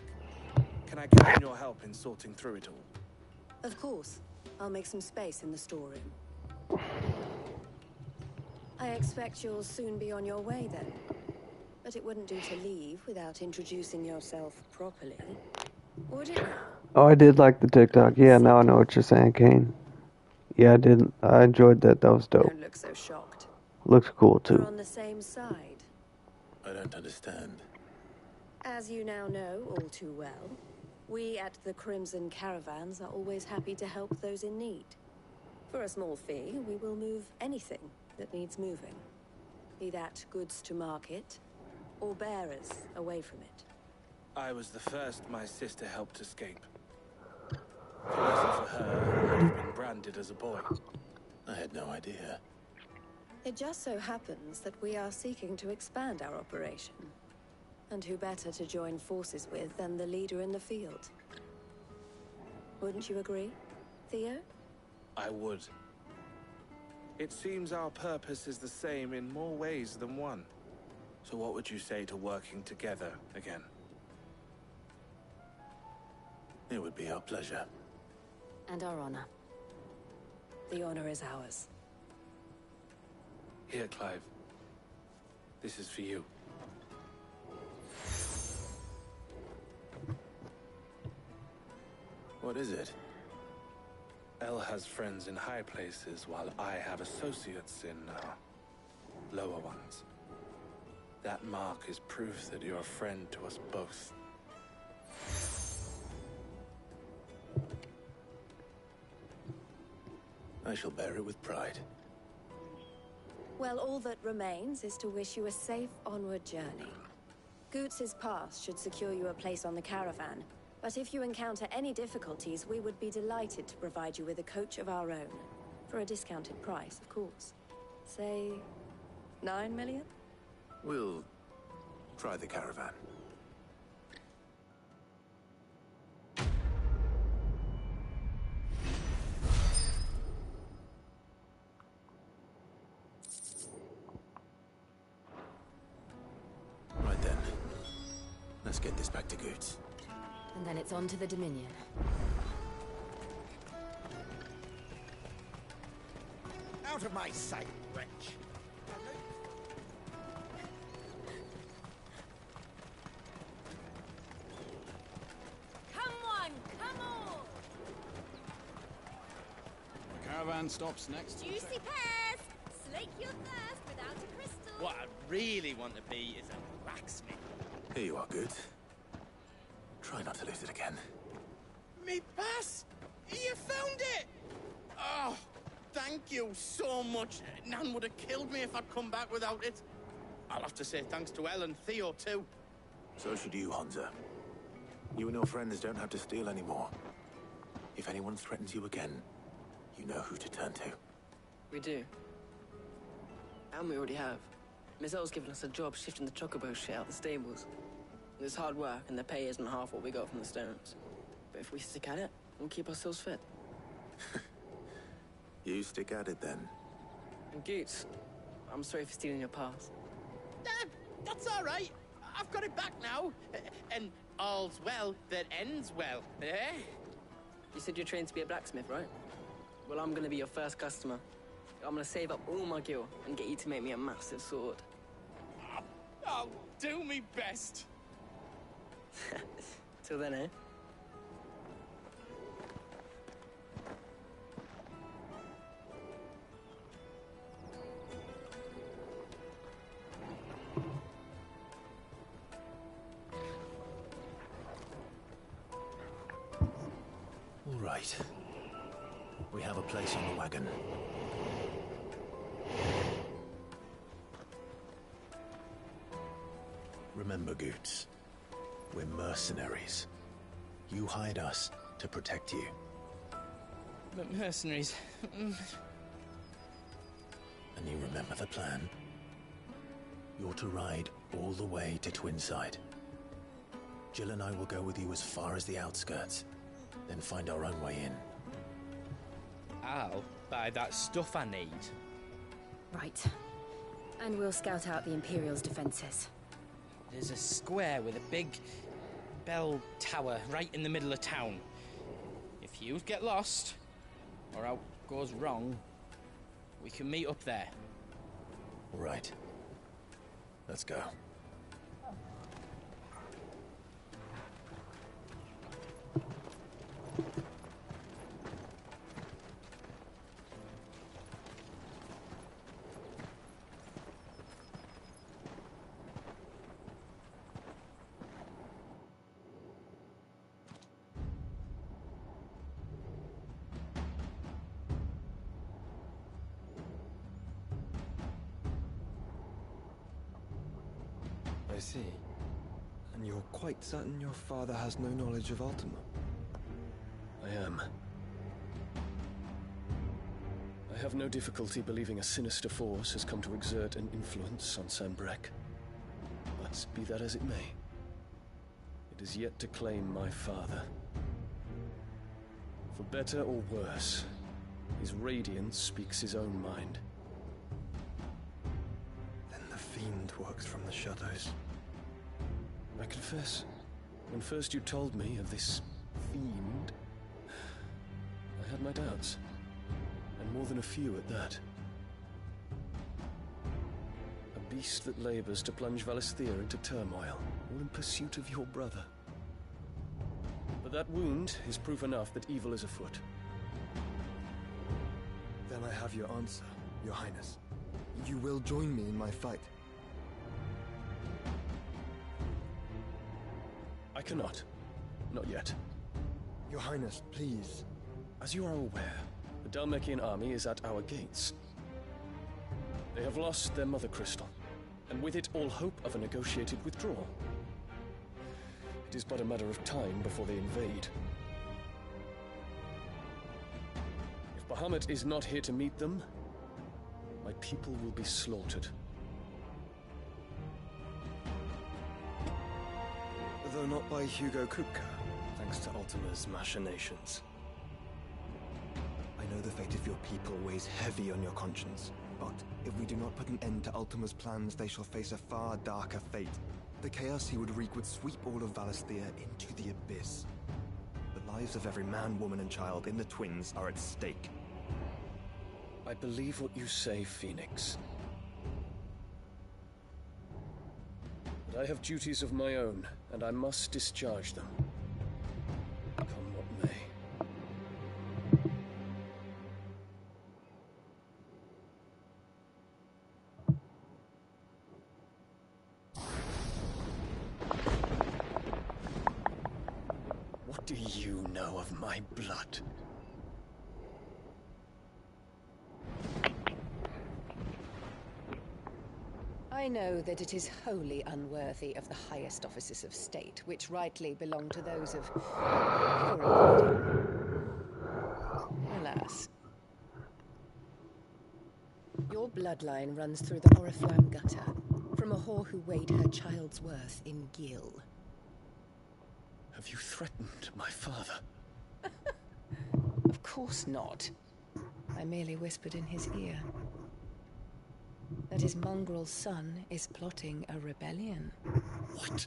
E: Can I count on your help in sorting through it all?
F: Of course. I'll make some space in the storeroom. I expect you'll soon be on your way then. But it wouldn't do to leave without introducing yourself properly, would it?
A: Oh, I did like the TikTok. Yeah, now I know what you're saying, Kane. Yeah, I did. I enjoyed that. That was dope.
F: Don't look so shocked.
A: Looks cool,
F: We're
A: too.
F: on the same side.
B: I don't understand.
F: As you now know all too well, we at the Crimson Caravans are always happy to help those in need. For a small fee, we will move anything that needs moving. Be that goods to market, or bearers away from it.
E: I was the first my sister helped escape. If it wasn't for her, I'd have been branded as a boy.
B: I had no idea.
F: It just so happens that we are seeking to expand our operation. And who better to join forces with than the leader in the field? Wouldn't you agree, Theo?
E: I would. It seems our purpose is the same in more ways than one. So what would you say to working together again?
B: It would be our pleasure.
C: And our honor.
F: The honor is ours.
E: Here, Clive. This is for you.
B: What is it?
E: El has friends in high places, while I have associates in, lower ones. That mark is proof that you're a friend to us both.
B: I shall bear it with pride.
T: Well, all that remains is to wish you a safe onward journey. Goots's pass should secure you a place on the caravan, but if you encounter any difficulties, we would be delighted to provide you with a coach of our own. For a discounted price, of course. Say, 9 million?
B: We'll try the caravan. Right then. Let's get this back to Goots.
C: And then it's on to the Dominion.
H: Out of my sight, wretch!
T: Come on, come on!
U: The caravan stops next.
V: Juicy pears! Slake your thirst without a crystal.
K: What I really want to be is a blacksmith.
B: Here you are, Goots. Try not to lose it again.
K: Me pass! You found it! Oh, thank you so much. Nan would have killed me if I'd come back without it. I'll have to say thanks to Elle and Theo, too.
B: So should you, Honza. You and your friends don't have to steal anymore. If anyone threatens you again, you know who to turn to.
Q: We do. And we already have. Miss Elle's given us a job shifting the chocobo shit out the stables. It's hard work, and the pay isn't half what we got from the Stones. But if we stick at it, we'll keep ourselves fit.
B: You stick at it, then.
Q: And Goots, I'm sorry for stealing your pass.
K: That's all right. I've got it back now. And all's well that ends well, eh?
Q: You said you're trained to be a blacksmith, right? Well, I'm gonna be your first customer. I'm gonna save up all my gil and get you to make me a massive sword.
K: I'll do me best.
Q: Till then, eh?
B: All right. We have a place on the wagon. Remember, Goots, we're mercenaries. You hired us to protect you.
K: But mercenaries...
B: And you remember the plan? You're to ride all the way to Twinside. Jill and I will go with you as far as the outskirts, then find our own way in.
W: I'll buy that stuff I need.
C: Right. And we'll scout out the Imperial's defenses.
W: There's a square with a big bell tower right in the middle of town. If you get lost, or out goes wrong, we can meet up there.
B: All right. Let's go.
X: I see. And you're quite certain your father has no knowledge of Ultima?
Y: I am. I have no difficulty believing a sinister force has come to exert an influence on Sanbreque. But be that as it may, it is yet to claim my father. For better or worse, his radiance speaks his own mind.
X: Then the Fiend works from the shadows.
Y: I confess, when first you told me of this fiend, I had my doubts, and more than a few at that. A beast that labors to plunge Valisthea into turmoil, all in pursuit of your brother. But that wound is proof enough that evil is afoot.
X: Then I have your answer, Your Highness. You will join me in my fight.
Y: I cannot. Not yet.
X: Your Highness, please.
Y: As you are aware, The Dhalmekian army is at our gates. They have lost their mother crystal, and with it all hope of a negotiated withdrawal. It is but a matter of time before they invade. If Bahamut is not here to meet them, my people will be slaughtered.
X: Though not by Hugo Kupka, thanks to Ultima's machinations. I know the fate of your people weighs heavy on your conscience, but if we do not put an end to Ultima's plans, they shall face a far darker fate. The chaos he would wreak would sweep all of Valisthea into the abyss. The lives of every man, woman, and child in the Twins are at stake.
Y: I believe what you say, Phoenix. But I have duties of my own, and I must discharge them. Come what may. What do you know of my blood?
F: I know that it is wholly unworthy of the highest offices of state, which rightly belong to those of purity. Alas. Your bloodline runs through the Oriflamme gutter, from a whore who weighed her child's worth in gil.
Y: Have you threatened my father?
F: Of course not. I merely whispered in his ear that his mongrel son is plotting a rebellion.
Y: What?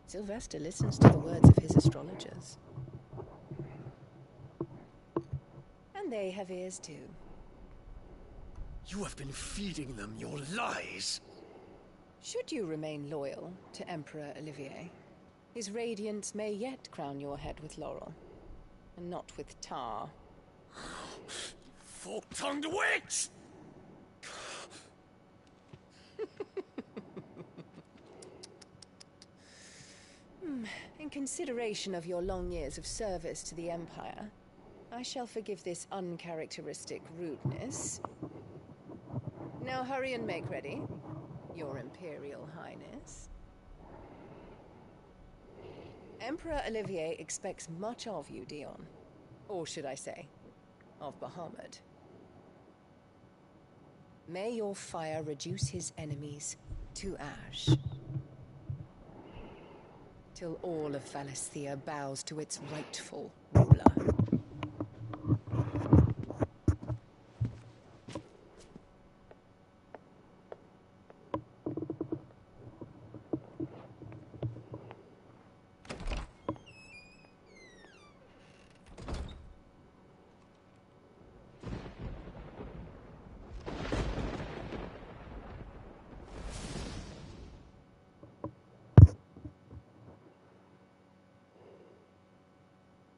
F: Sylvester listens to the words of his astrologers. And they have ears too.
Y: You have been feeding them your lies!
F: Should you remain loyal to Emperor Olivier, his radiance may yet crown your head with laurel, and not with tar.
Y: Fork-tongued witch!
F: In consideration of your long years of service to the Empire, I shall forgive this uncharacteristic rudeness. Now hurry and make ready, Your Imperial Highness. Emperor Olivier expects much of you, Dion. Or should I say, of Bahamut. May your fire reduce his enemies to ash, till all of Valisthea bows to its rightful ruler.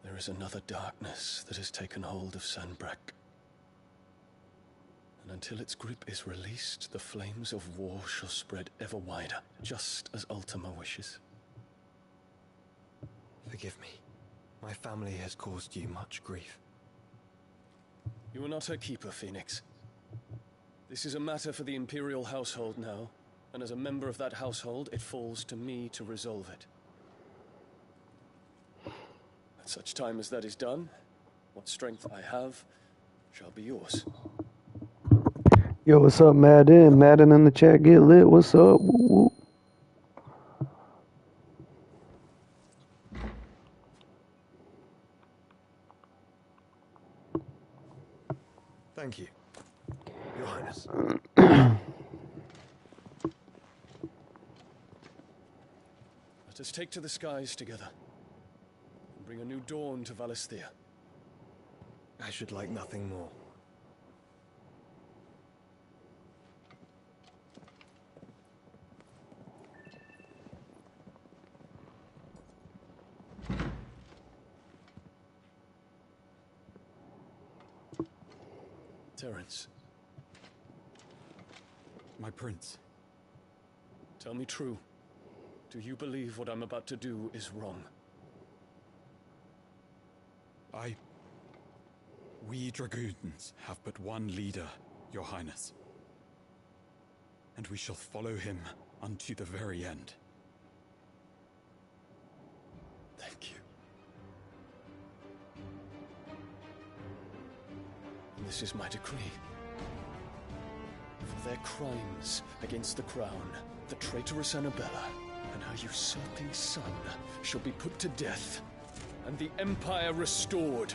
Y: There is another darkness that has taken hold of Sanbreque. And until its grip is released, the flames of war shall spread ever wider, just as Ultima wishes.
X: Forgive me. My family has caused you much grief.
Y: You are not her keeper, Phoenix. This is a matter for the Imperial household now, and as a member of that household, it falls to me to resolve it. At such time as that is done, what strength I have shall be yours.
A: Yo, what's up, Madden? Madden in the chat, get lit. What's up? Woo woo.
X: Thank you, Your Highness.
Y: Let us take to the skies together, and bring a new dawn to Valisthea.
X: I should like nothing more.
Y: Terence.
U: My prince.
Y: Tell me true. Do you believe what I'm about to do is wrong?
D: We dragoons have but one leader, Your Highness. And we shall follow him unto the very end.
Y: Thank you. And this is my decree. For their crimes against the crown, the traitorous Annabella and her usurping son shall be put to death, and the Empire restored.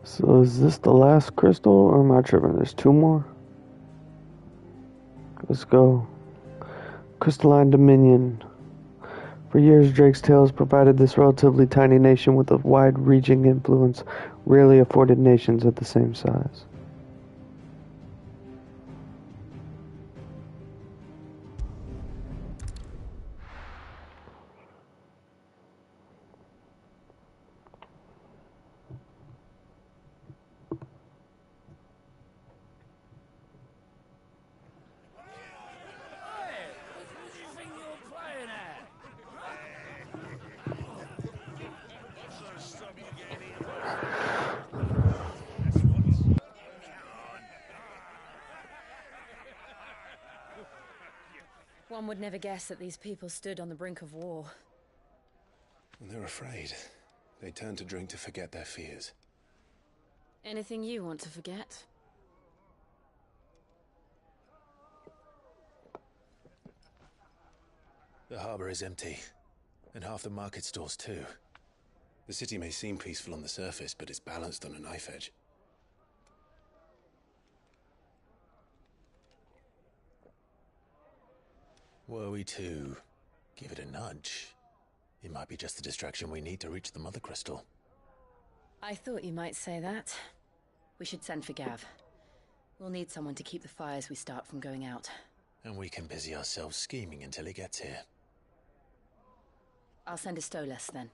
A: So is this the last crystal, or am I tripping? There's 2 more? Let's go. Crystalline Dominion. For years, Drake's Tales provided this relatively tiny nation with a wide-reaching influence rarely afforded nations of the same size.
C: One would never guess that these people stood on the brink of war.
B: They're afraid. They turn to drink to forget their fears.
C: Anything you want to forget?
B: The harbor is empty, and half the market stalls too. The city may seem peaceful on the surface, but it's balanced on a knife edge. Were we to give it a nudge, it might be just the distraction we need to reach the Mother Crystal.
C: I thought you might say that. We should send for Gav. We'll need someone to keep the fires we start from going out.
B: And we can busy ourselves scheming until he gets here.
C: I'll send a Stolas then.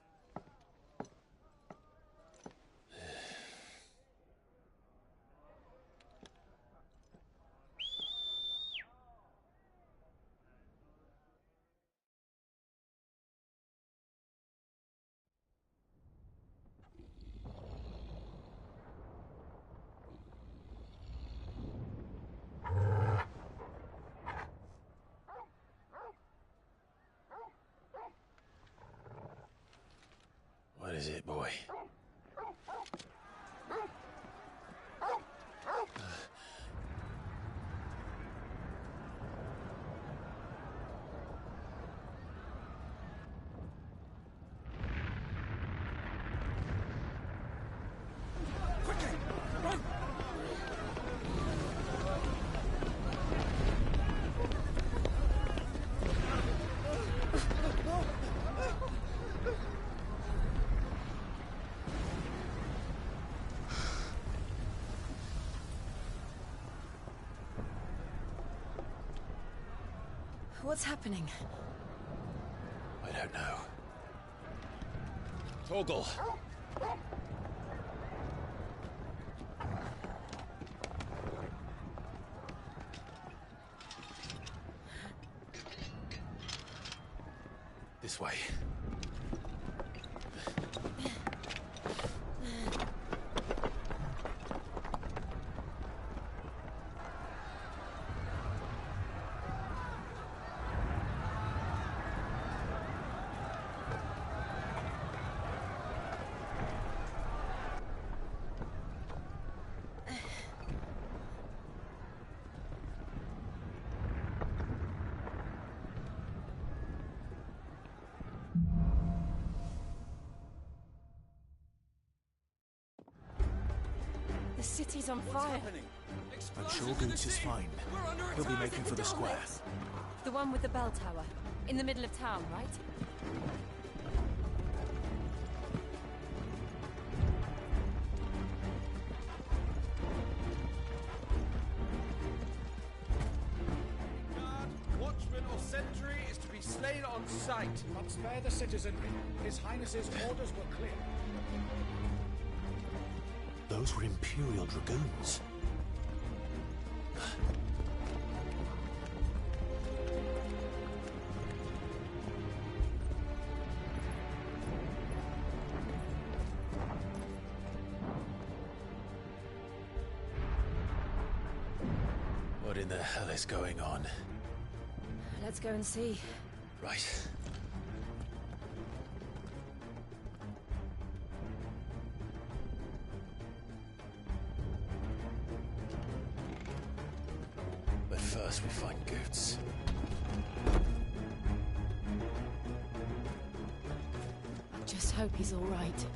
B: What is it, boy?
C: What's happening?
B: I don't know. Torgal! This way.
C: The city's on fire.
B: I'm sure Goots is fine. He'll be making for the square.
C: The one with the bell tower. In the middle of town, right?
M: on sight. But spare the citizenry. His Highness's orders were clear.
B: Those were Imperial Dragoons. What in the hell is going on?
T: Let's go and see.
B: Right. But first we find Goots.
T: I just hope he's all right.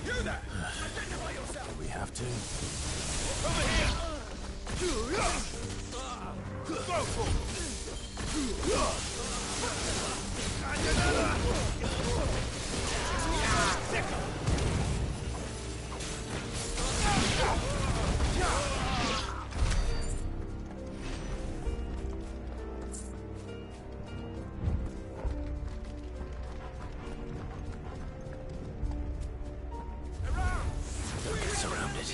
M: You there! Identify yourself!
B: We have to.
M: Over here! Go for it! And another!
B: Surrounded.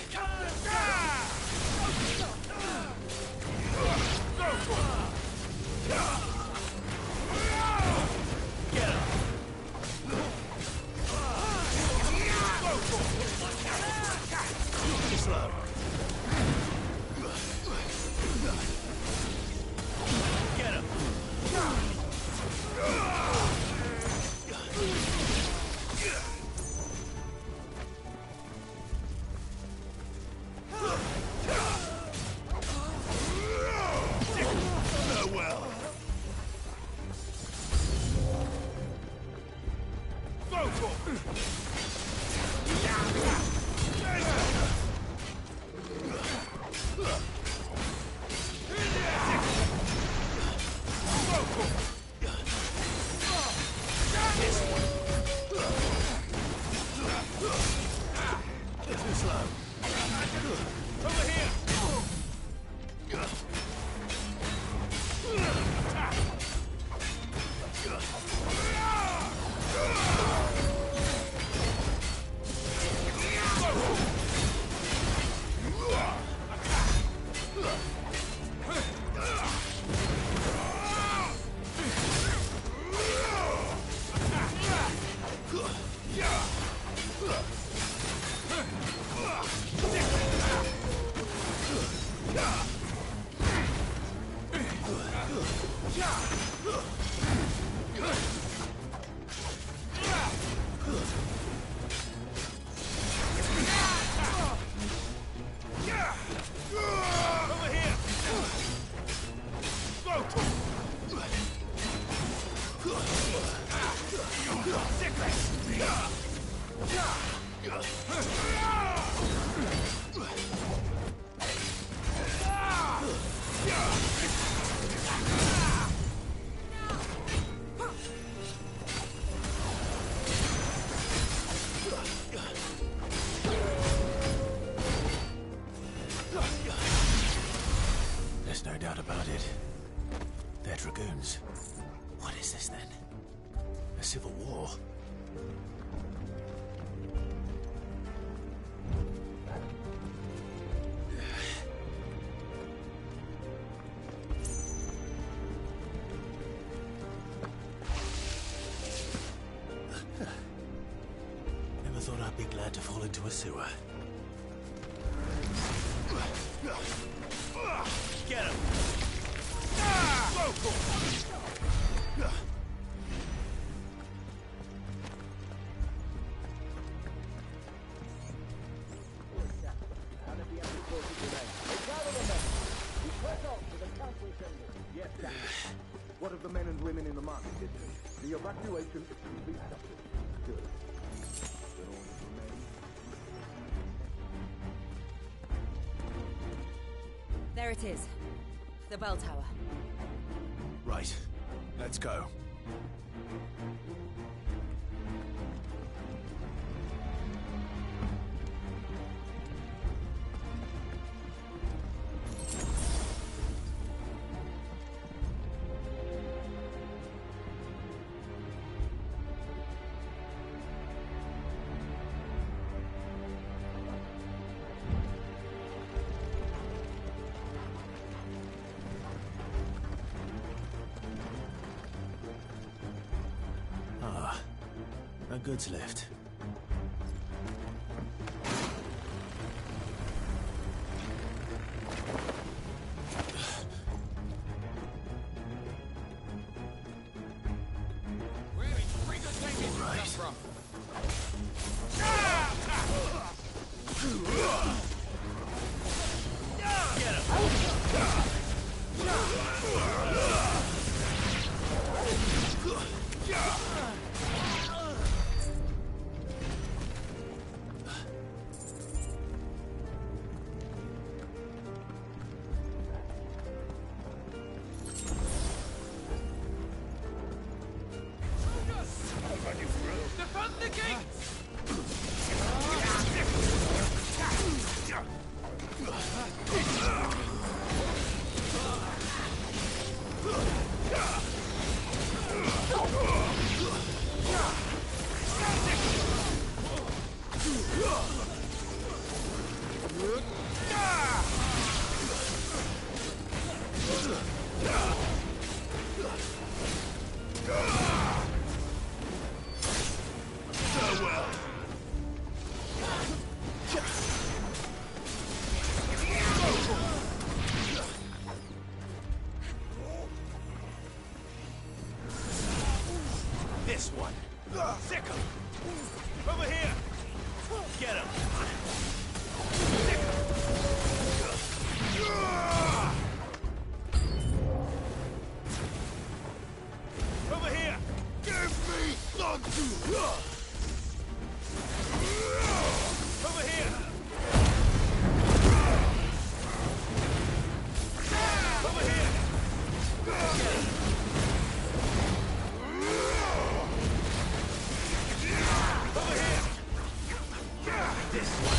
B: Slow. Get him. Farewell.
M: Go for it!
B: Too slow.
M: Over here!
B: There's no doubt about it. They're Dragoons. What is this then? A civil war? Never thought I'd be glad to fall into a sewer. Get him!
M: Go for it!
G: What of the men and women in the market district? The evacuation is complete. Good. Then all that remains.
T: There it is. The bell tower.
B: Right. Let's go. No goods left. This one. Sick 'em. Over here. Get him. Sick 'em. Over here. Give me something. Over here. Over here. This one.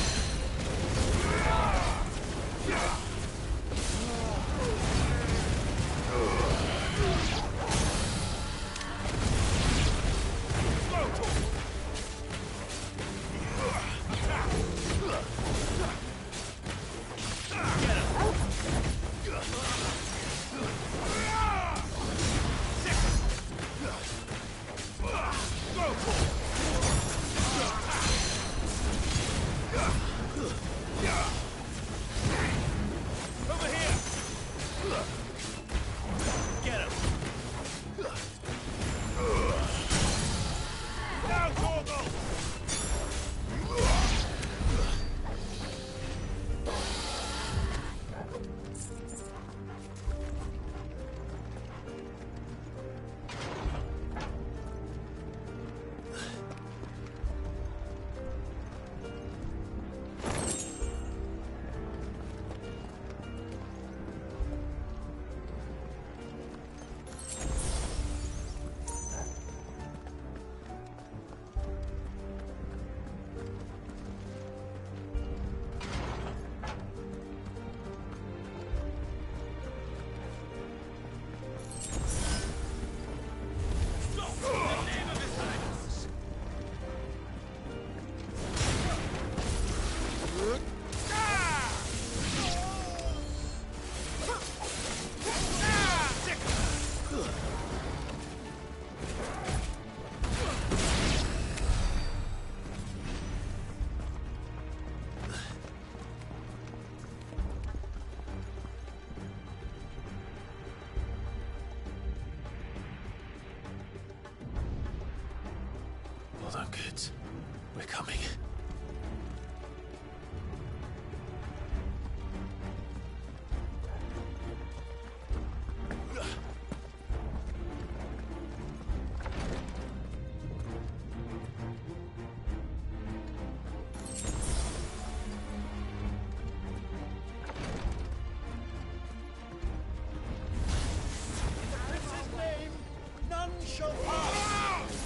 B: Well done, kids. We're coming.
M: None shall pass!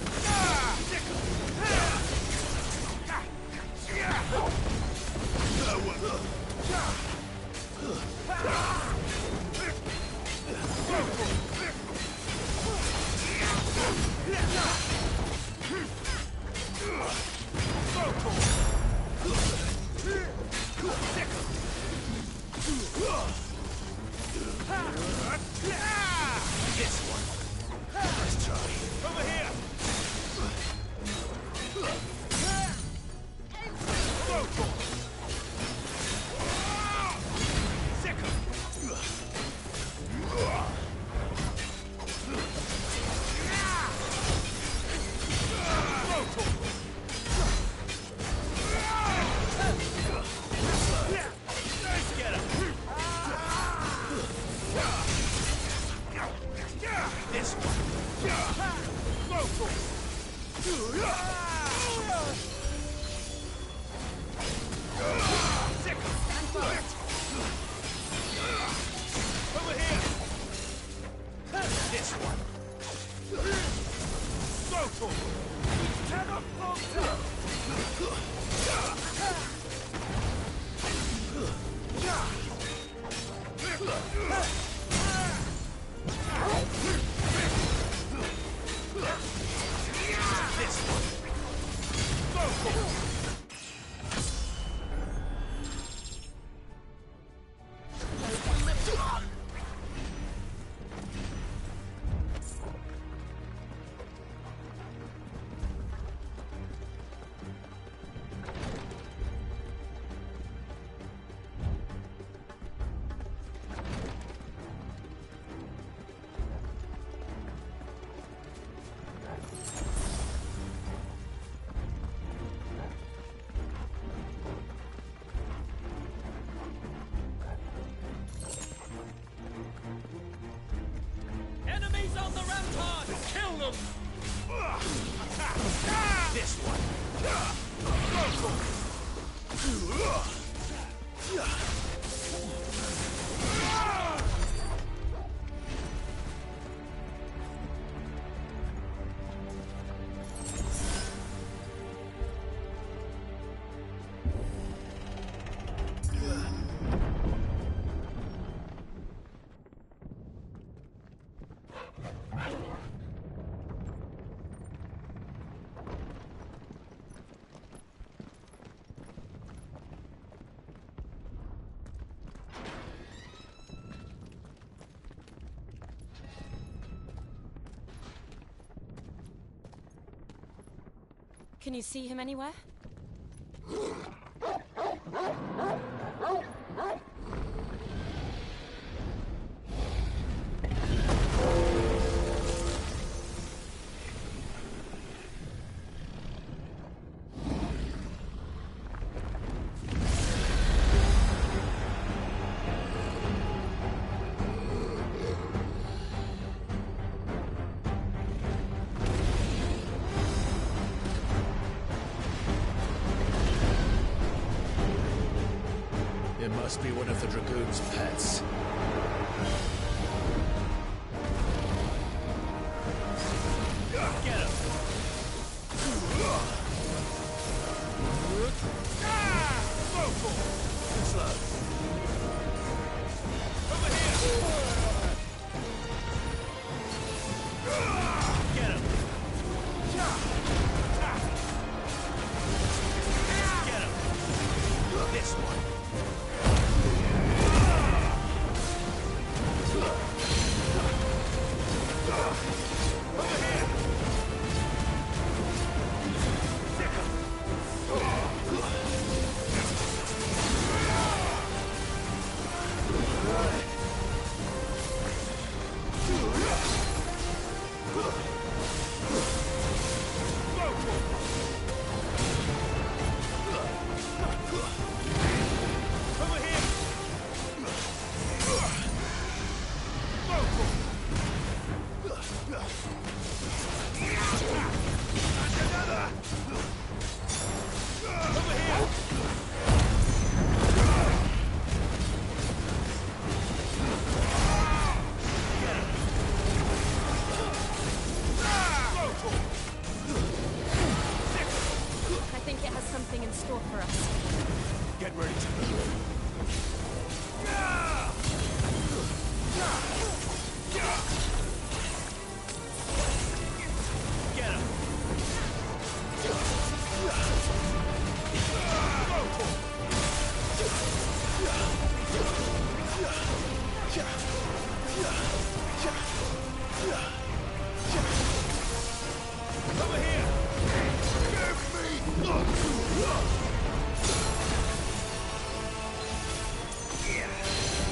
M: Over here! This one! Circle! This one! Circle! Enemies on the rampart! Kill them! This one!
I: Can you see him anywhere?
B: It must be one of the Dragoon's pets.
M: Get him! Circle!
B: Slow.
M: Over here! Get him! Get him! This one! Get ready to move. Get him. Over here. Give me.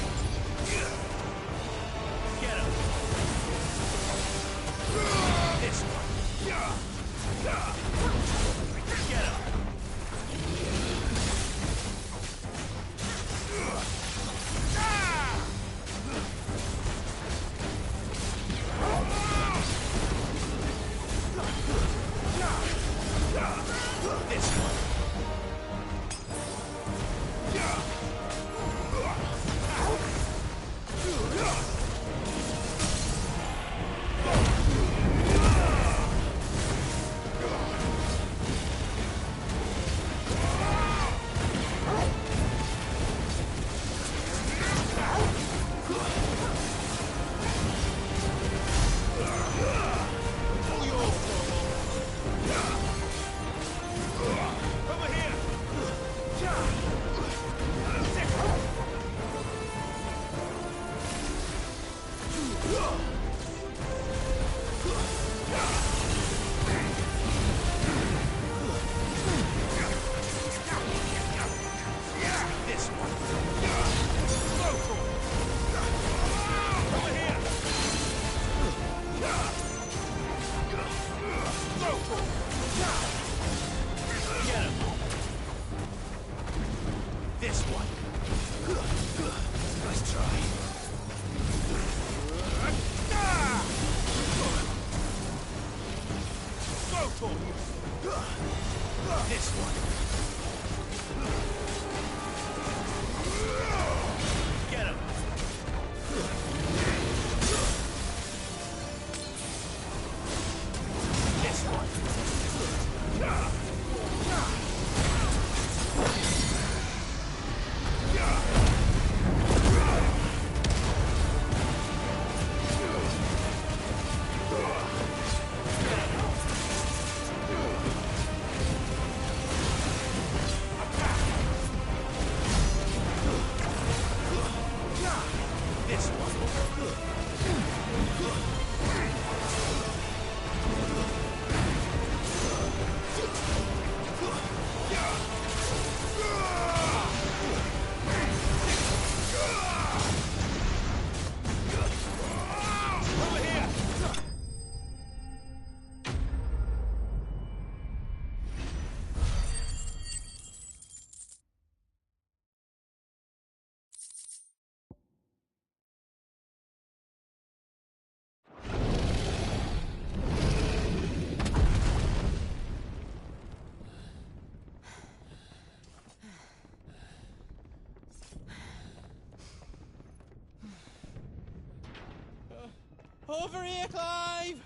K: Over here, Clive!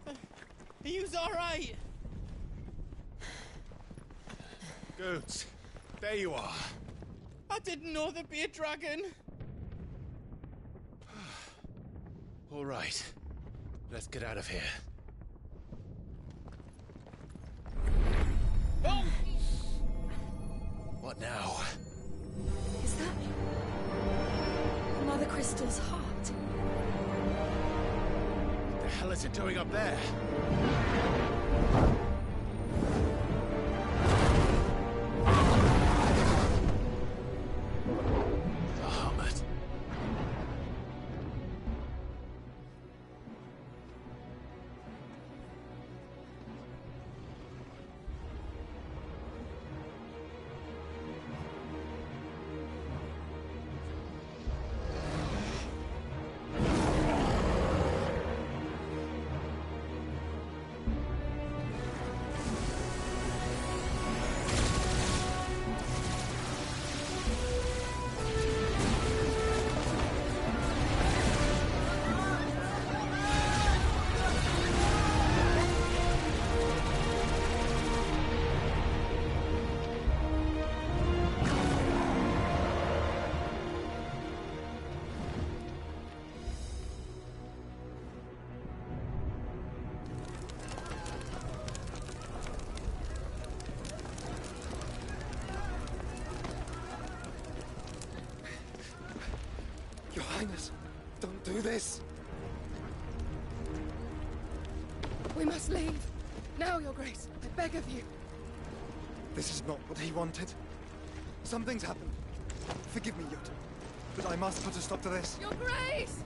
K: Are you alright?
B: Goots, there you are.
K: I didn't know there'd be a dragon.
B: All right, let's get out of here.
K: Oh!
B: What now?
V: Is that Mother Crystal's heart?
B: What the hell is it doing up there? Bahamut.
X: Your Highness, don't do this.
F: We must leave. Now, Your Grace. I beg of you.
X: This is not what he wanted. Something's happened. Forgive me, Yut, but I must put a stop to this.
F: Your Grace!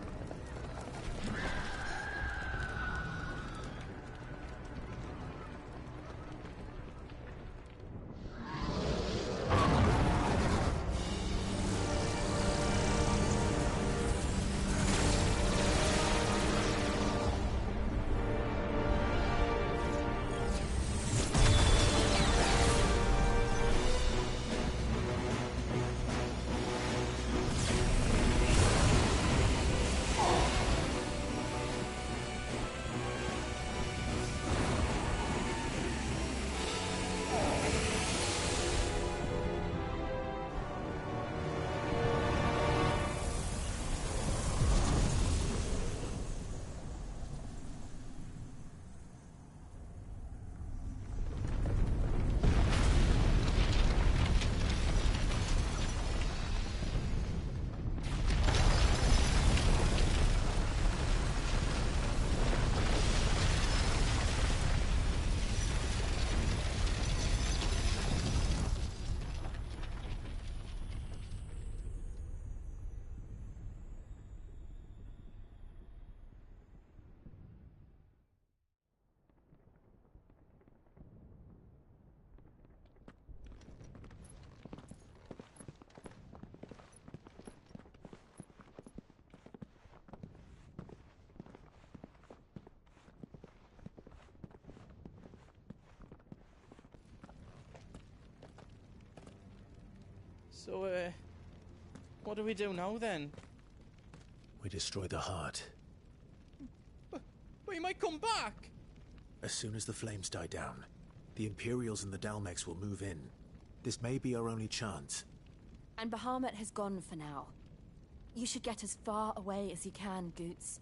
W: So, what do we do now then?
B: We destroy the heart.
W: But he might come back!
B: As soon as the flames die down, the Imperials and the Dalmex will move in. This may be our only chance.
C: And Bahamut has gone for now. You should get as far away as you can, Goots.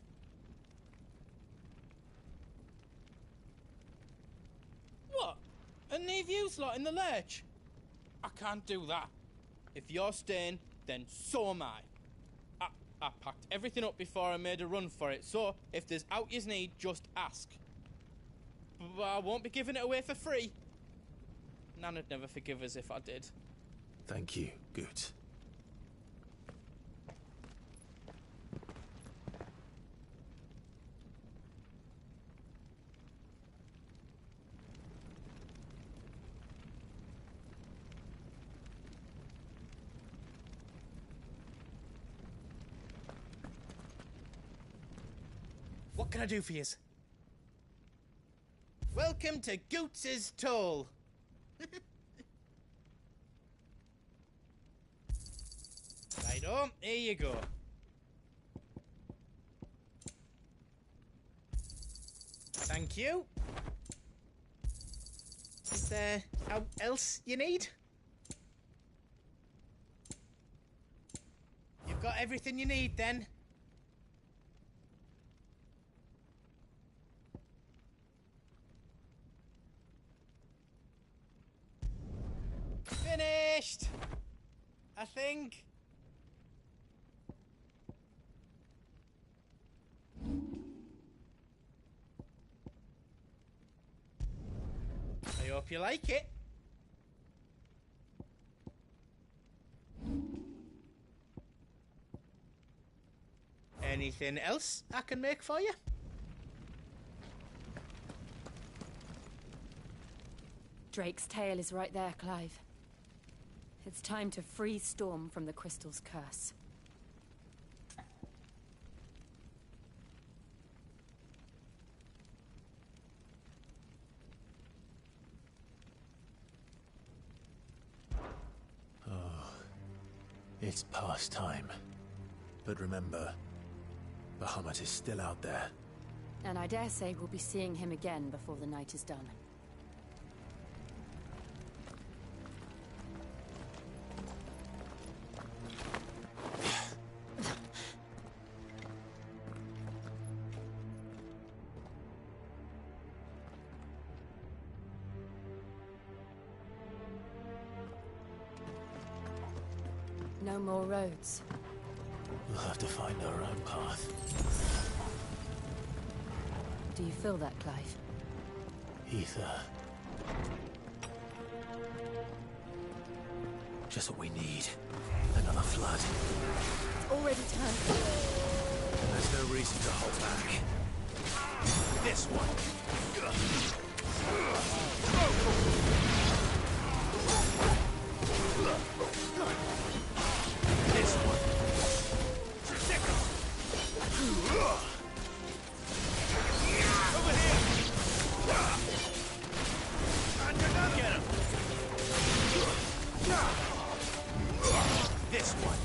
W: What? And leave you lot in the lurch? I can't do that. If you're staying, then so am I. I packed everything up before I made a run for it, so if there's out yous need, just ask. But I won't be giving it away for free. Nana'd never forgive us if I did.
B: Thank you, Goots.
W: What can I do for yous? Welcome to Goots's Toll. Righto, here you go. Thank you. Is there out else you need? You've got everything you need then? Finished! I think. I hope you like it. Anything else I can make for you?
C: Drake's tail is right there, Clive. It's time to free Storm from the Crystal's curse.
B: It's past time. But remember, Bahamut is still out there.
C: And I dare say we'll be seeing him again before the night is done. No more roads.
B: We'll have to find our own path.
C: Do you feel that, Clive?
B: Ether. Just what we need. Another flood.
C: It's already turned.
B: And there's no reason to hold back. This one. This one. Over here. Get him. This one.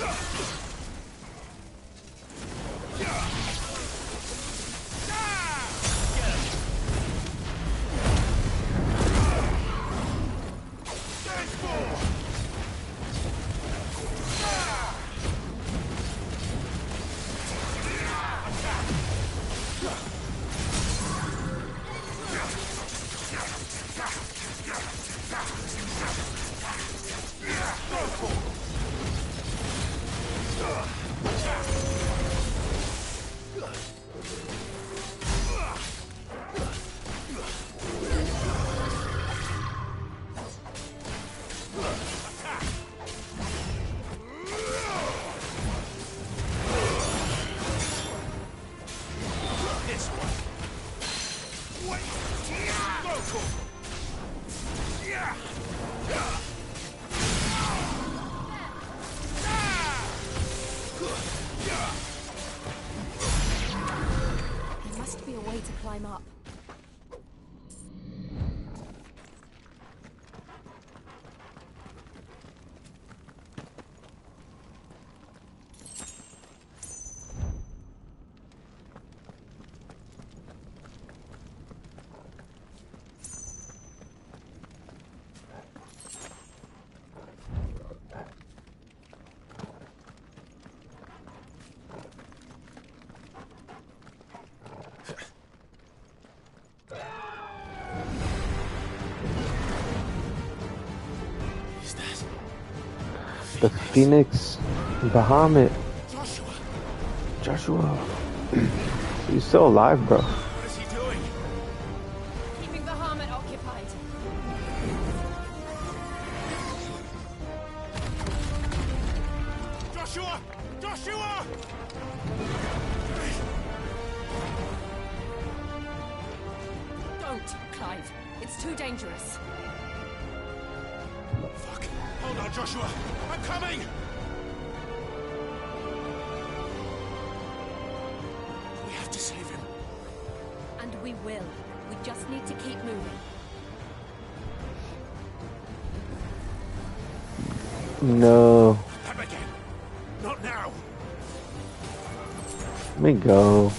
V: There must be a way to climb up.
A: The Phoenix Bahamut. Joshua. He's still alive, bro.
M: What is he doing?
V: Keeping Bahamut occupied.
M: Joshua! Joshua!
V: Don't, Clive. It's too dangerous.
M: Fuck. Hold on, Joshua. I'm coming! We have to save him.
V: And we will. We just need to keep moving.
A: No.
M: Them again. Not now.
A: Let me go.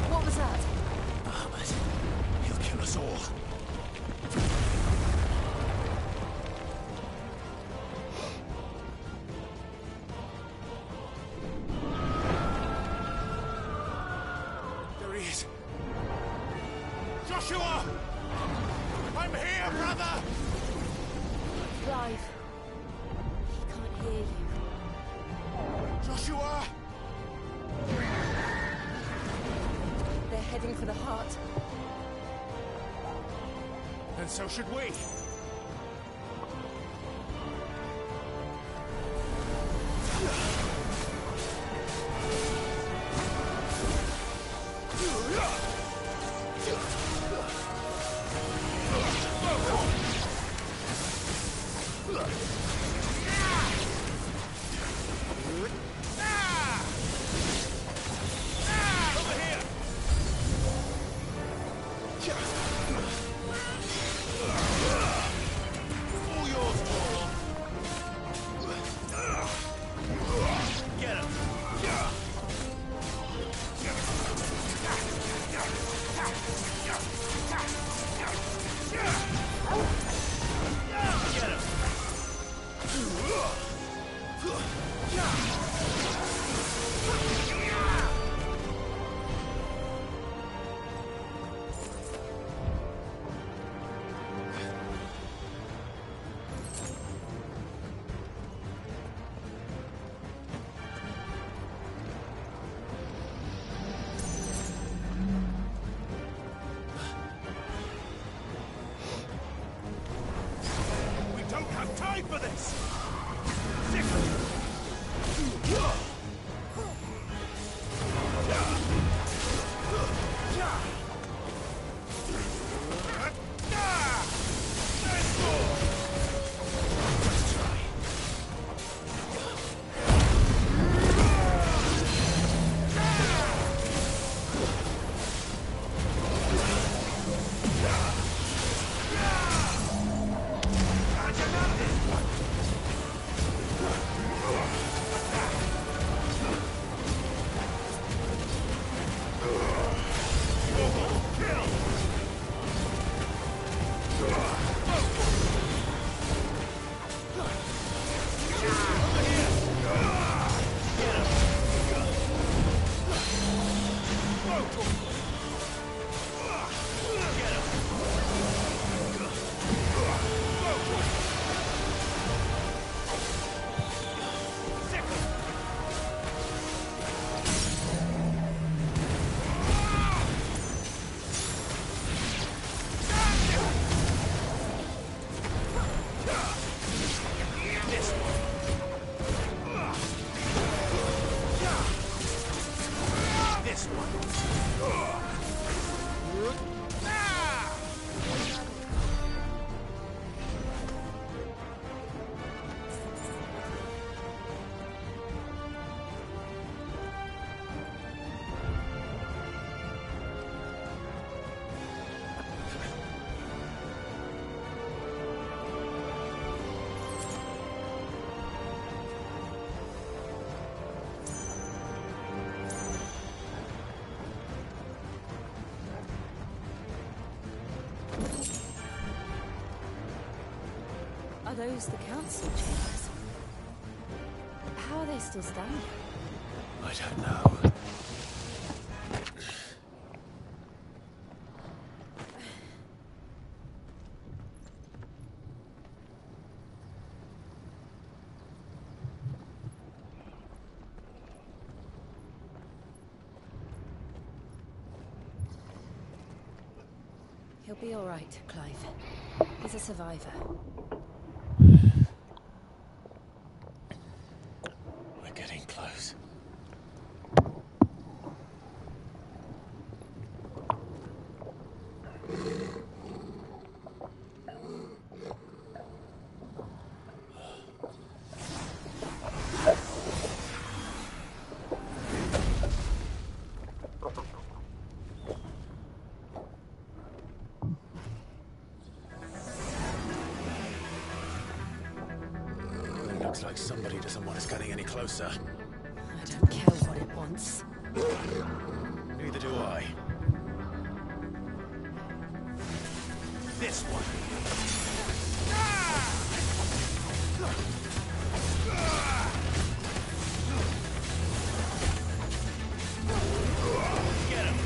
V: What was that?
M: Bahamut. He'll kill us all. There he is. Joshua! I'm here, brother!
V: Clive. He can't hear you.
M: Joshua!
V: They're heading for the heart.
M: And so should we. Over here!
B: This one.
C: Are those the council chambers? How are they still standing?
B: I don't know.
C: He'll be all right, Clive. He's a survivor.
B: We're getting close. Looks like somebody doesn't want us getting any closer.
C: I don't care what it wants.
B: Neither do I. This one. Get him.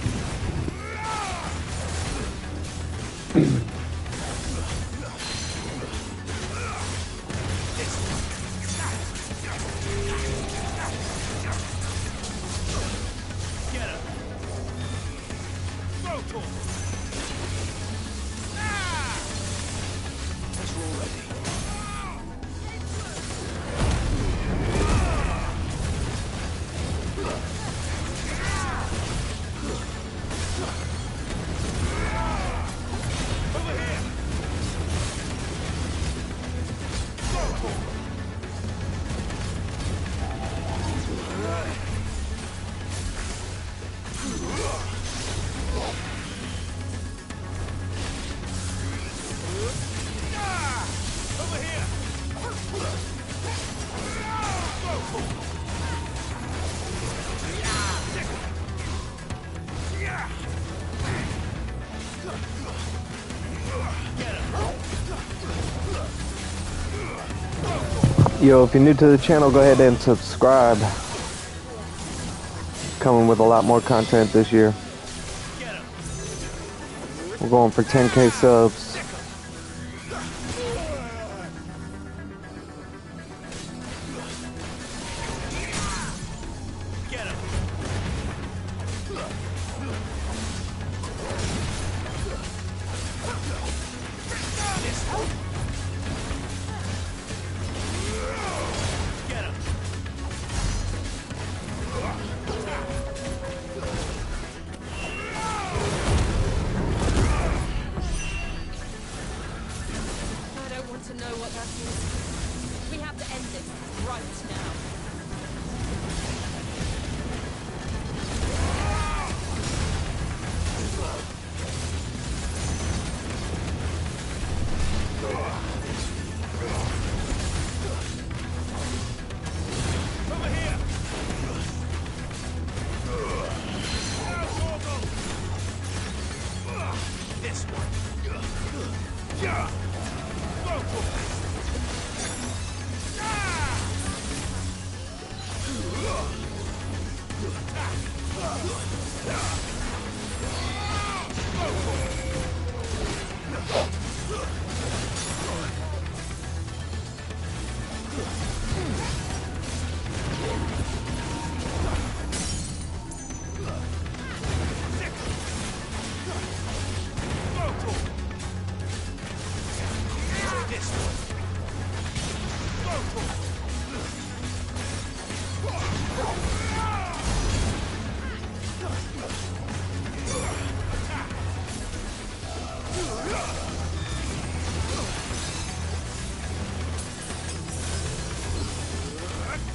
A: Yo, if you're new to the channel, go ahead and subscribe. Coming with a lot more content this year. We're going for 10K subs.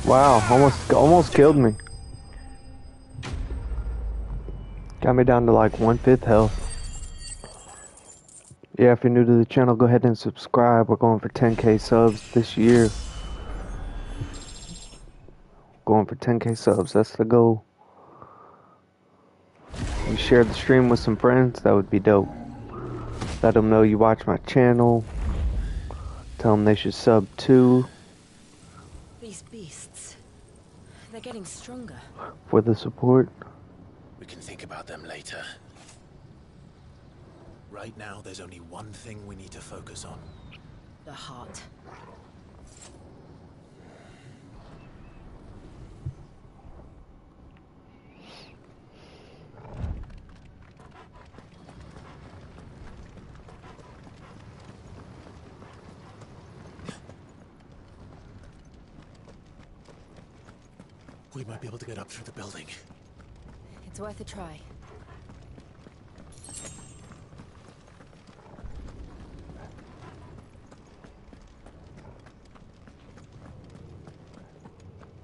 A: Wow, almost killed me. Got me down to like 1/5 health. Yeah, if you're new to the channel, go ahead and subscribe. We're going for 10k subs this year. Going for 10k subs, that's the goal. You share the stream with some friends, that would be dope. Let them know you watch my channel. Tell them they should sub too.
I: These beasts, they're getting stronger.
A: For the support.
B: We can think about them later. Right now, there's only one thing we need to focus on.
I: The heart.
B: We might be able to get up through the building.
I: It's worth a try.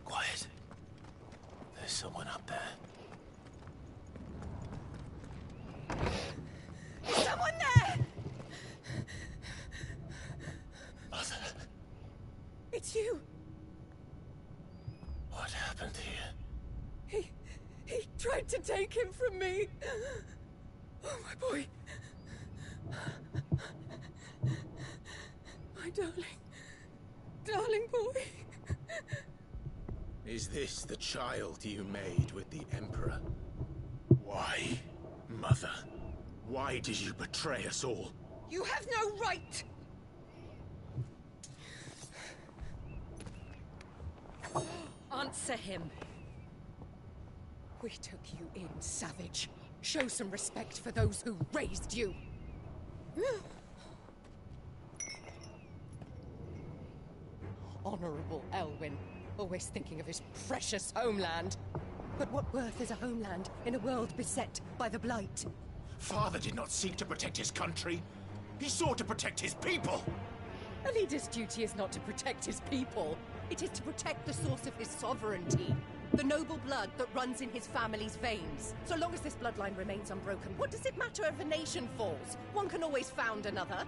B: Quiet. There's someone up there.
V: Someone there!
B: Mother.
V: It's you.
B: What happened here?
V: He tried to take him from me. Oh, my boy. My darling boy.
B: Is this the child you made with the Emperor? Why, Mother? Why did you betray us all?
V: You have no right.
F: Answer him. We took you in, savage. Show some respect for those who raised you. Honorable Elwyn, always thinking of his precious homeland. But what worth is a homeland in a world beset by the Blight?
B: Father did not seek to protect his country. He sought to protect his people.
F: A leader's duty is not to protect his people. It is to protect the source of his sovereignty. The noble blood that runs in his family's veins. So long as this bloodline remains unbroken, what does it matter if a nation falls? One can always found another.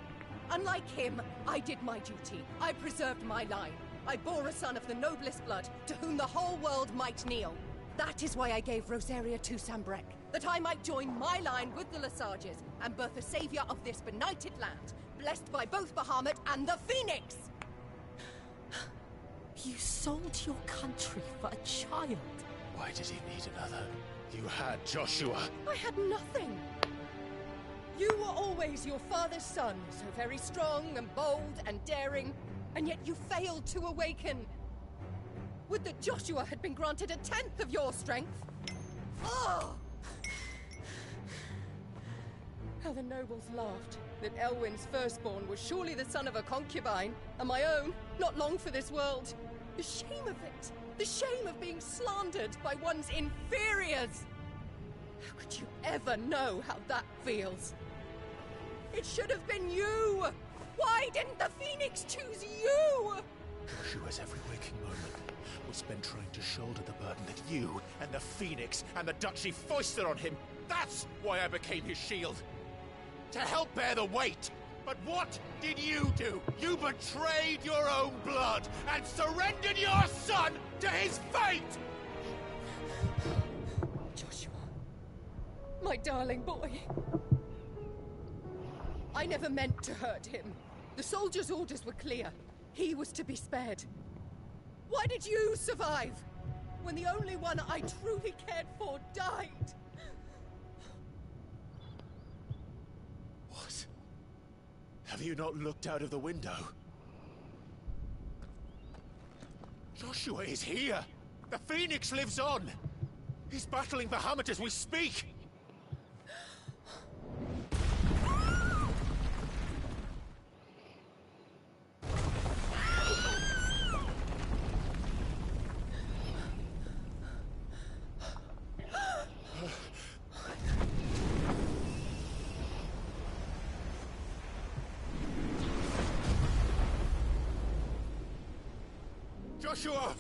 F: Unlike him, I did my duty. I preserved my line. I bore a son of the noblest blood, to whom the whole world might kneel. That is why I gave Rosaria to Sanbreque, that I might join my line with the Lesages and birth a savior of this benighted land, blessed by both Bahamut and the Phoenix!
I: You sold your country for a child.
B: Why did he need another? You had Joshua.
F: I had nothing. You were always your father's son, so very strong and bold and daring, and yet you failed to awaken. Would that Joshua had been granted 1/10 of your strength? Oh! How the nobles laughed that Elwyn's firstborn was surely the son of a concubine, and my own, not long for this world. The shame of it! The shame of being slandered by one's inferiors! How could you ever know how that feels? It should have been you! Why didn't the Phoenix choose you?
B: Joshua's every waking moment was spent trying to shoulder the burden that you and the Phoenix and the Duchy foisted on him. That's why I became his shield. To help bear the weight. But what did you do? You betrayed your own blood and surrendered your son to his fate!
F: Joshua, my darling boy. I never meant to hurt him. The soldiers' orders were clear. He was to be spared. Why did you survive when the only one I truly cared for died?
B: What? Have you not looked out of the window? Joshua is here! The Phoenix lives on! He's battling Bahamut as we speak! Joshua!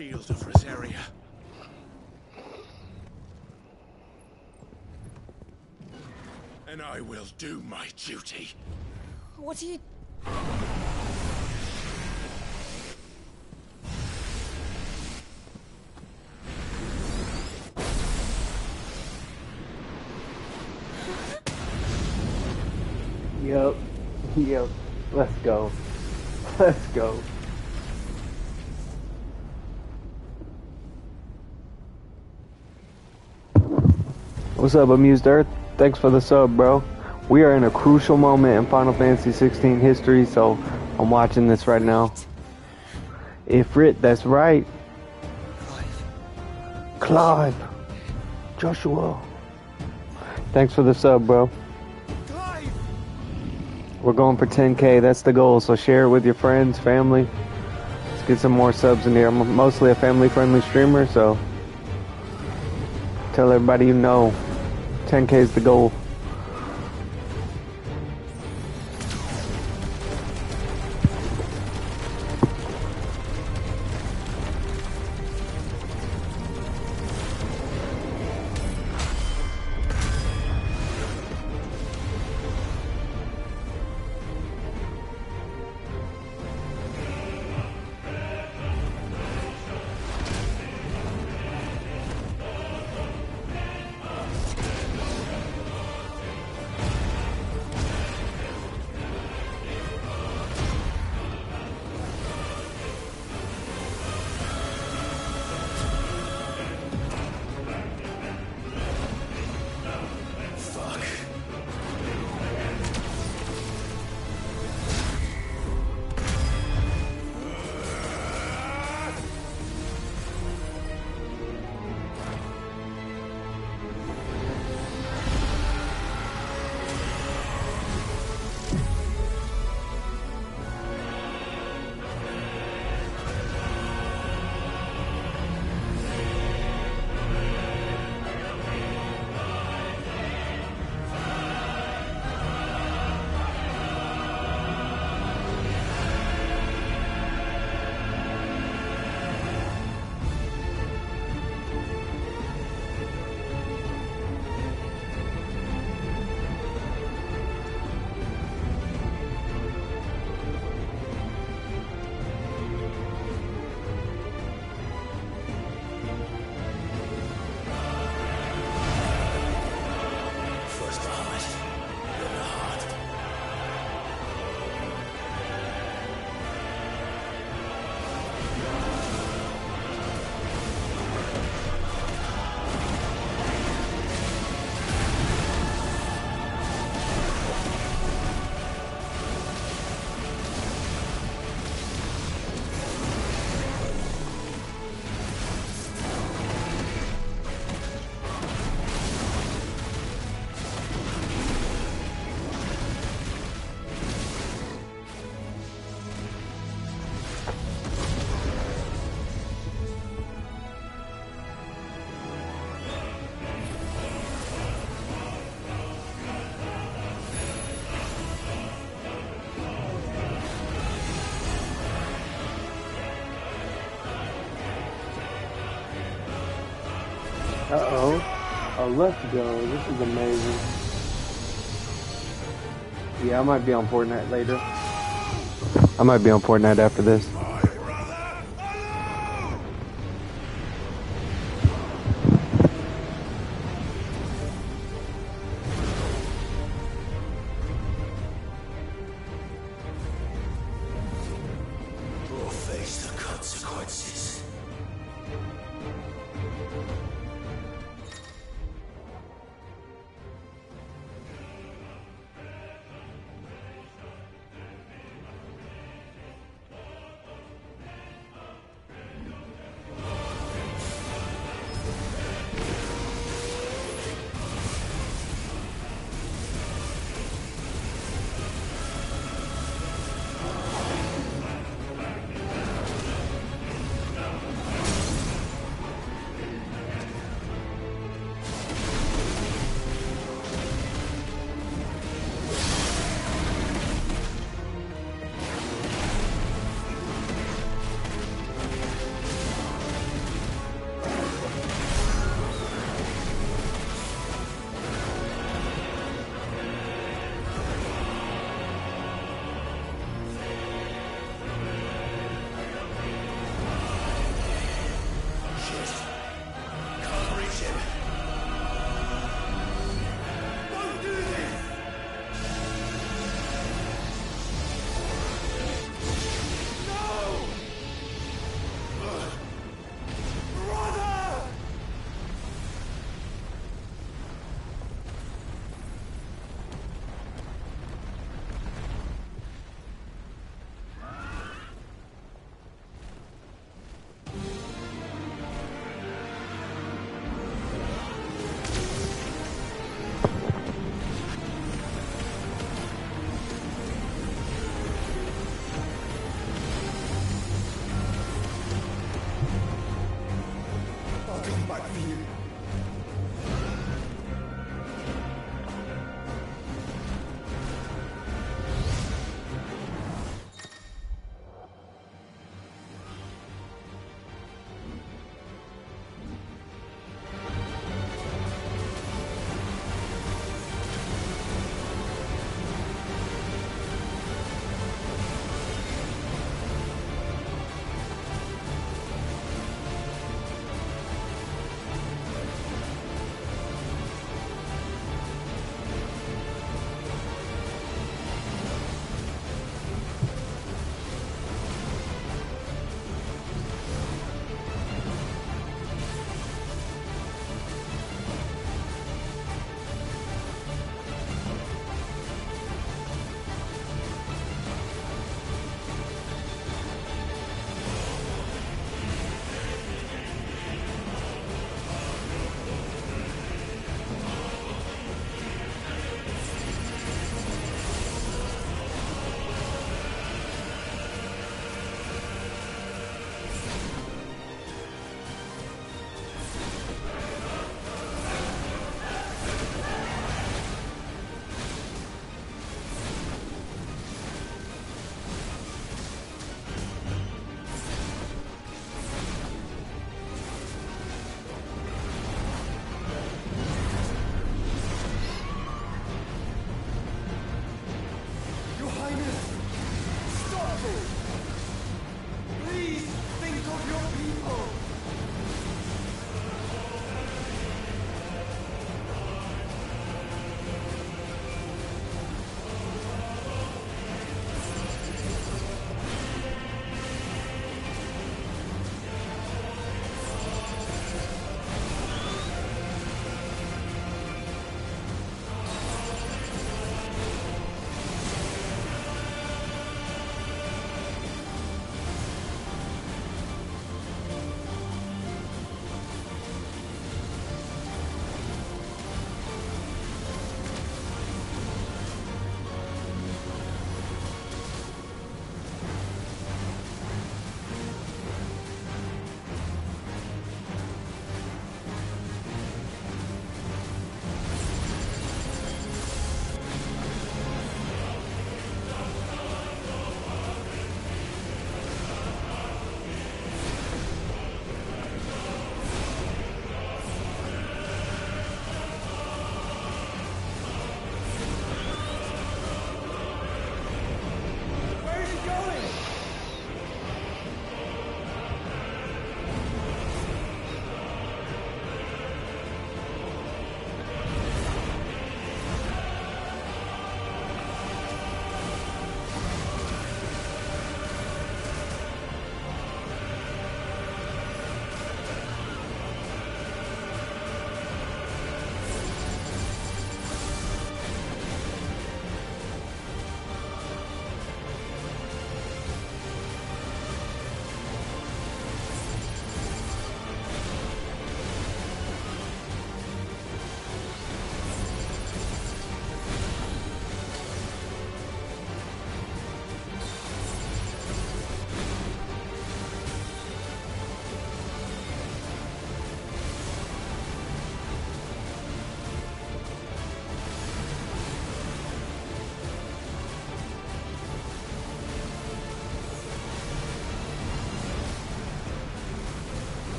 M: shield of Rosaria. And I will do my duty.
I: What are you...
A: Yep. Yep. Let's go. Let's go. What's up, Amused Earth? Thanks for the sub, bro. We are in a crucial moment in Final Fantasy 16 history, so I'm watching this right now. Ifrit, that's right. Clive. Joshua. Thanks for the sub, bro. We're going for 10K, that's the goal, so share it with your friends, family. Let's get some more subs in here. I'm mostly a family-friendly streamer, so tell everybody you know. 10K is the goal. Uh-oh. Oh, let's go. This is amazing. Yeah, I might be on Fortnite later. I might be on Fortnite after this.
B: Or face the consequences.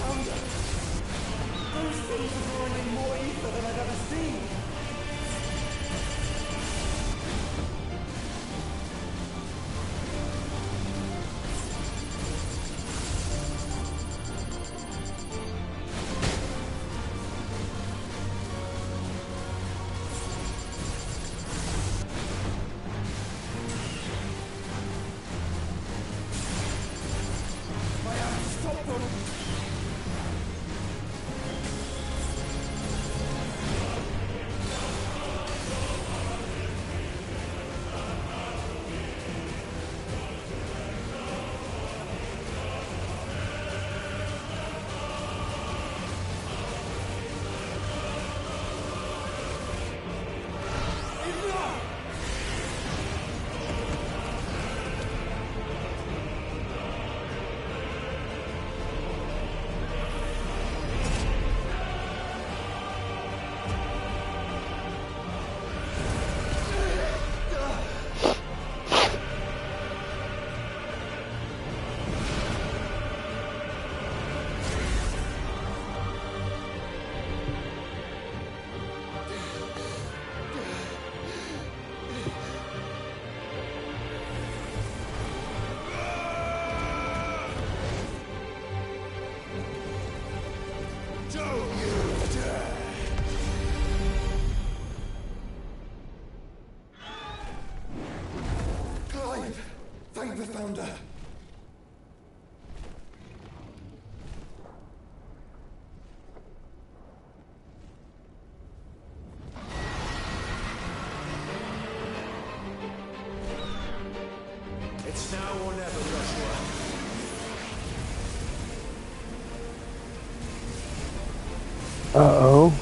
G: founder. Those things are drawing in more ether than I've ever seen. Thank the founder.
B: It's now or never, Joshua.
A: Uh-oh.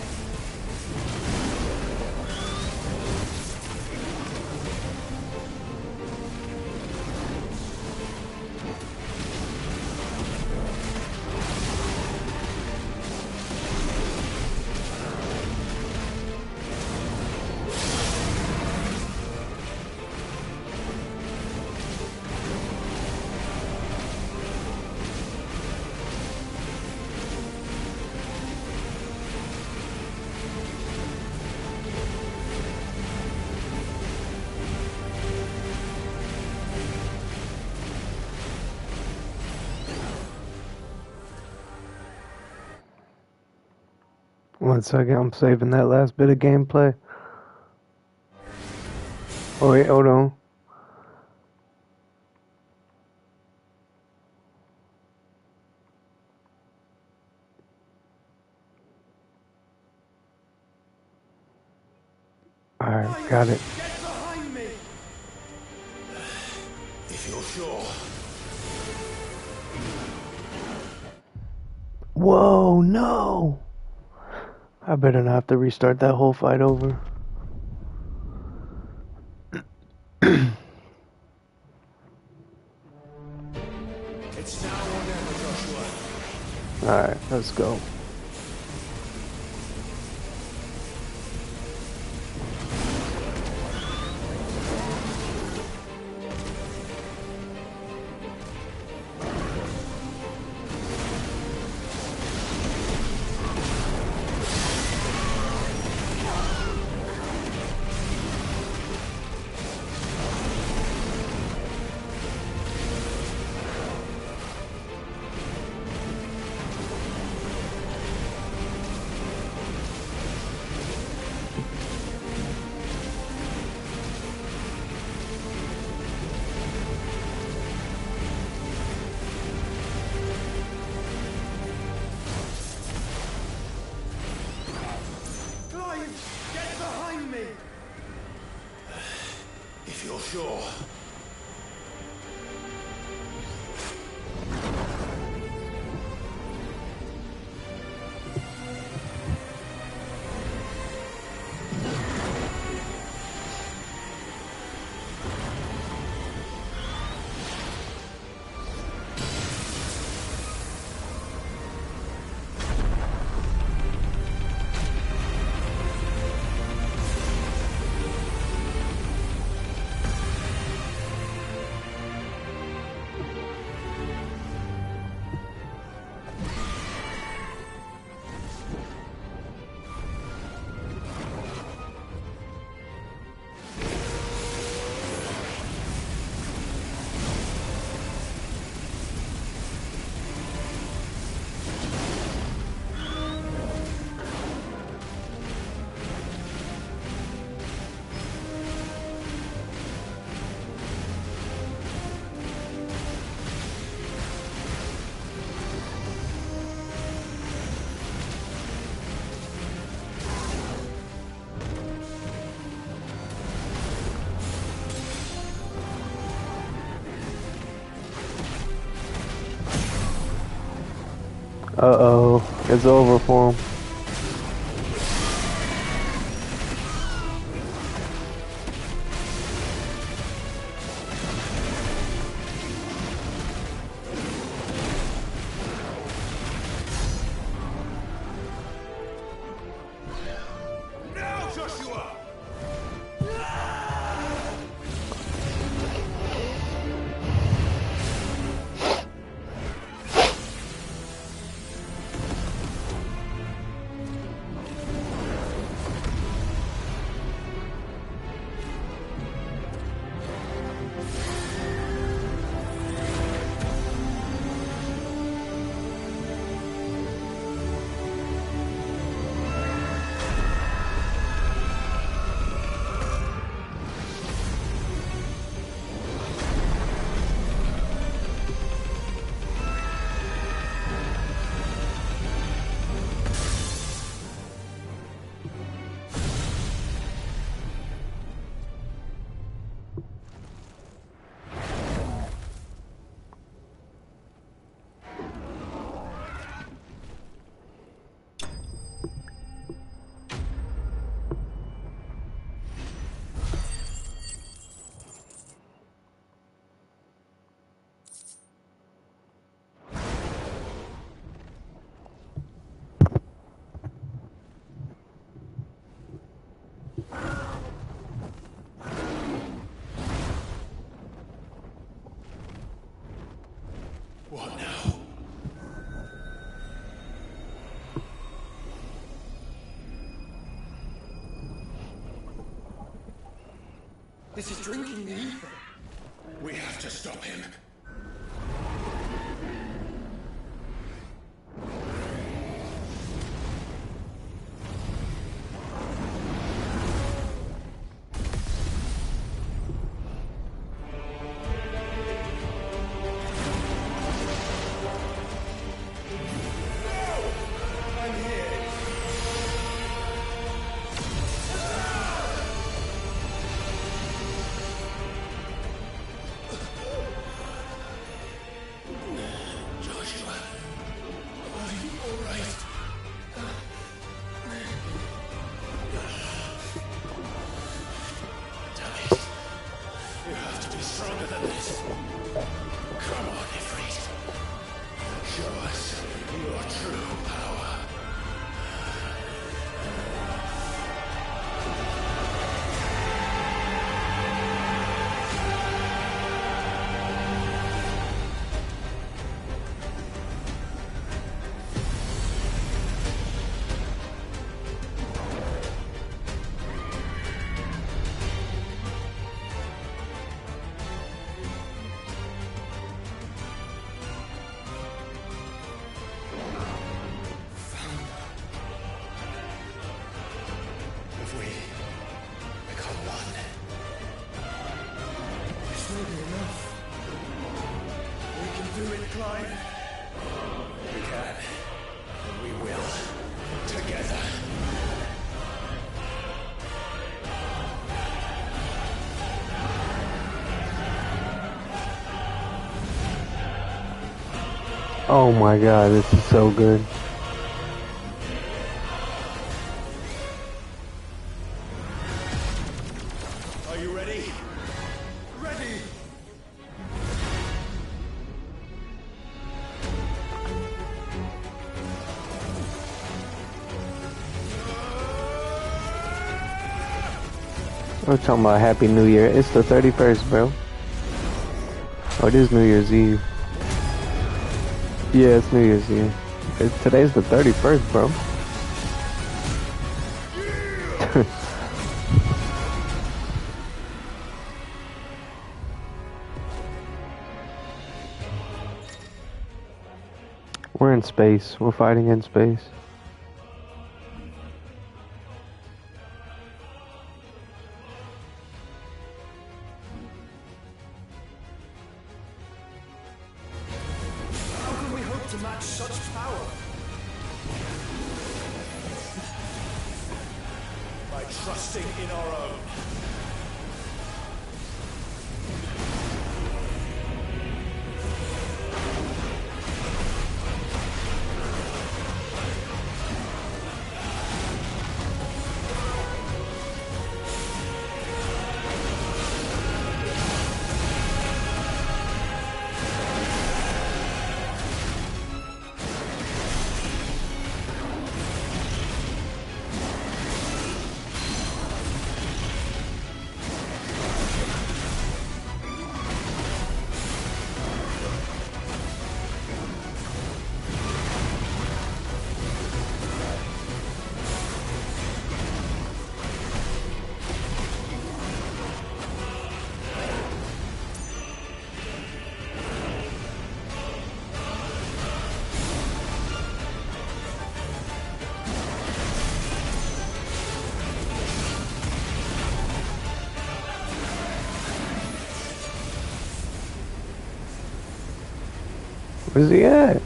A: One second, I'm saving that last bit of gameplay. Oh wait, hold on. Alright, got it.
G: Get behind me!
B: If you're sure.
A: Whoa, no! I better not have to restart that whole fight over.
B: It's now or never, Joshua.
A: Alright, let's go.
G: Get behind me!
B: If you're sure.
A: Uh-oh, it's over for him.
B: What now?
M: This is drinking the ether.
B: We have to stop him.
A: Oh my god, this is so good.
B: Are you ready? Ready!
A: We're talking about Happy New Year. It's the 31st, bro. Oh, it is New Year's Eve. Yeah, it's New Year's Eve. Today's the 31st, bro. We're in space. We're fighting in space.
B: Trusting in our own.
A: is he at?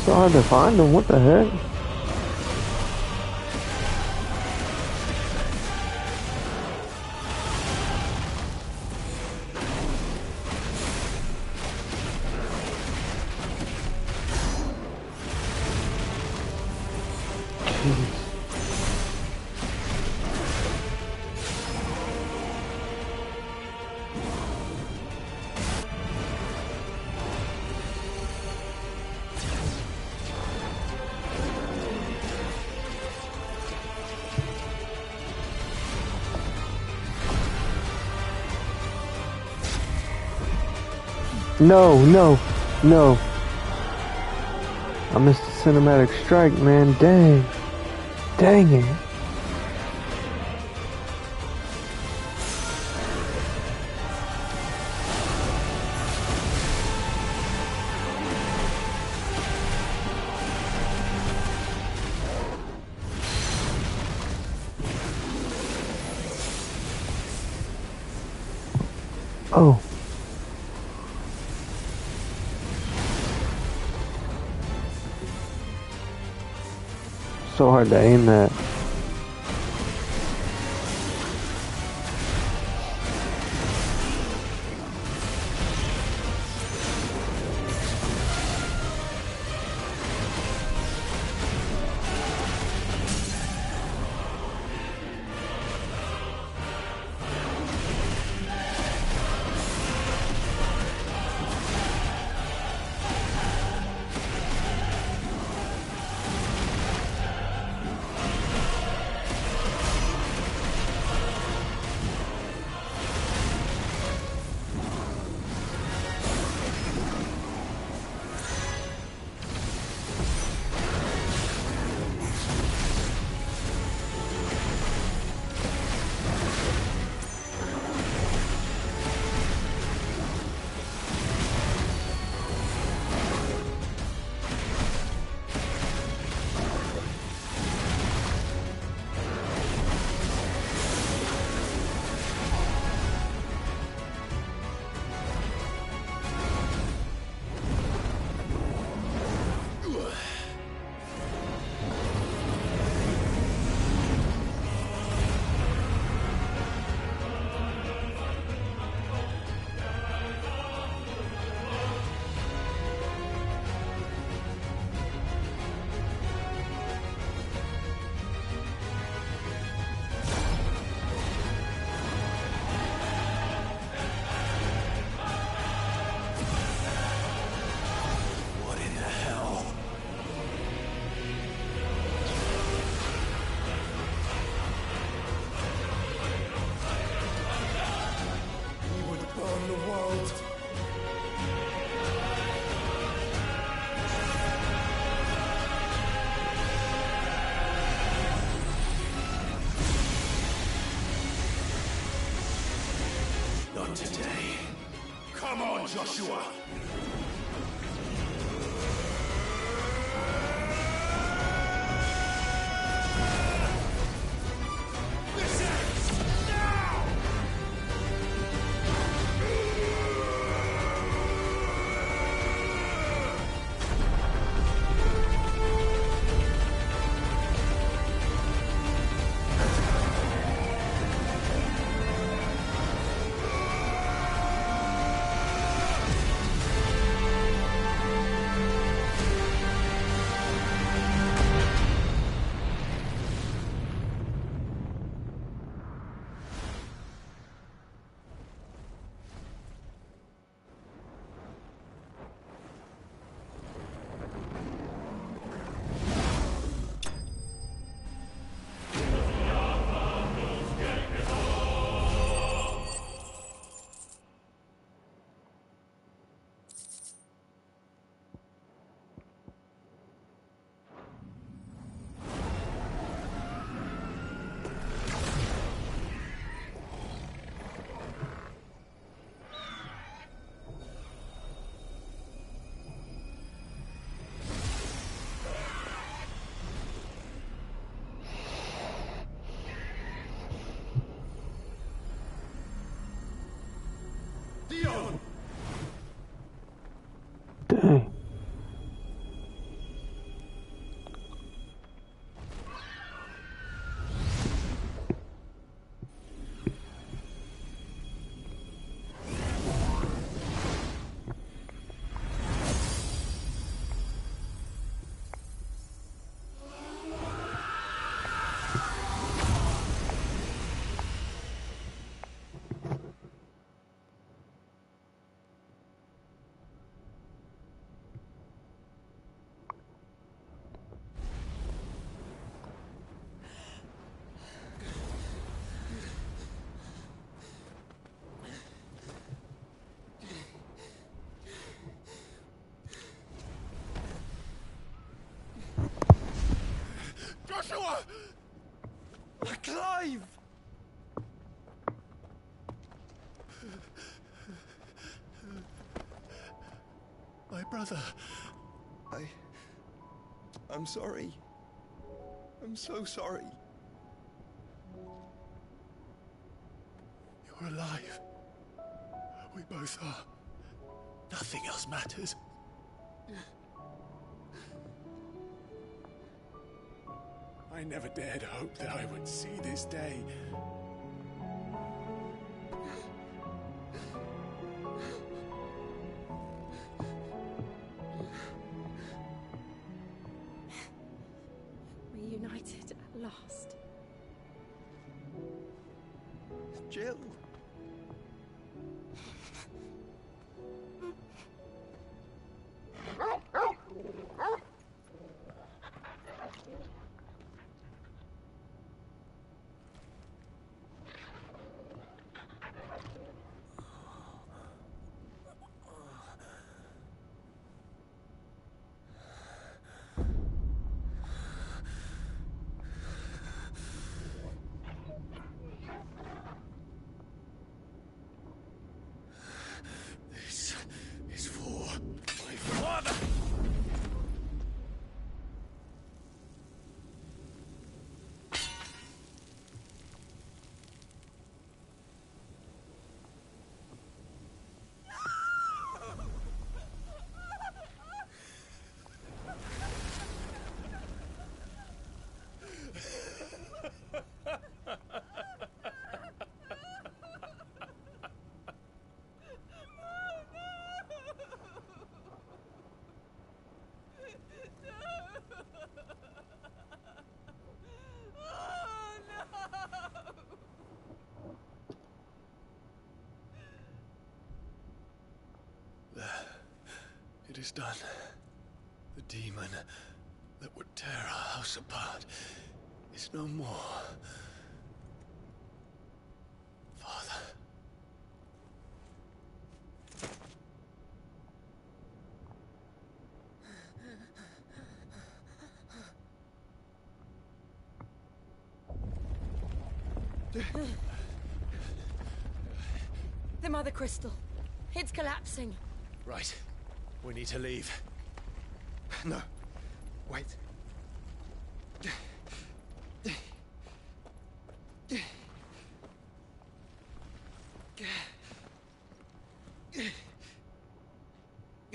A: So hard to find him, what the heck? No, no, no. I missed the cinematic strike, man. Dang. Dang it. Oh. So hard to aim that.
B: Not today. Come on, Joshua!
A: Okay.
M: Joshua!
X: Clive!
M: My brother.
X: I'm sorry. I'm so sorry.
M: You're alive. We both are. Nothing else matters. I never dared hope that I would see this day.
V: Reunited at last.
X: Jill.
M: This is for my father. It is done. The demon that would tear our house apart is no more. Father.
V: The Mother Crystal. It's collapsing.
M: Right. We need to leave.
X: No. Wait.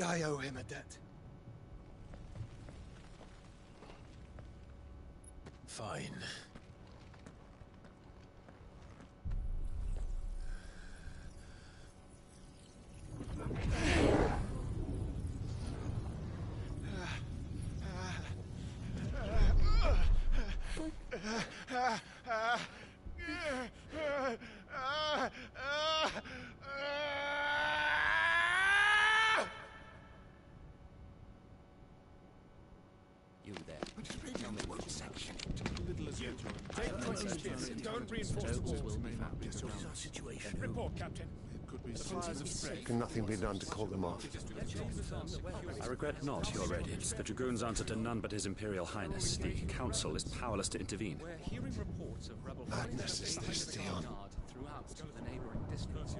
X: I owe him a debt.
M: Fine.
J: You there.
M: Don't reinforce the walls.
J: Situation.
M: Report, Captain.
X: Can nothing be done to call them off?
L: I regret not, Your Radiance. The Dragoons answer to none but His Imperial Highness. The Council is powerless to intervene.
J: We're hearing reports of rebel
X: Madness is this, Theon.
J: throughout the neighboring districts.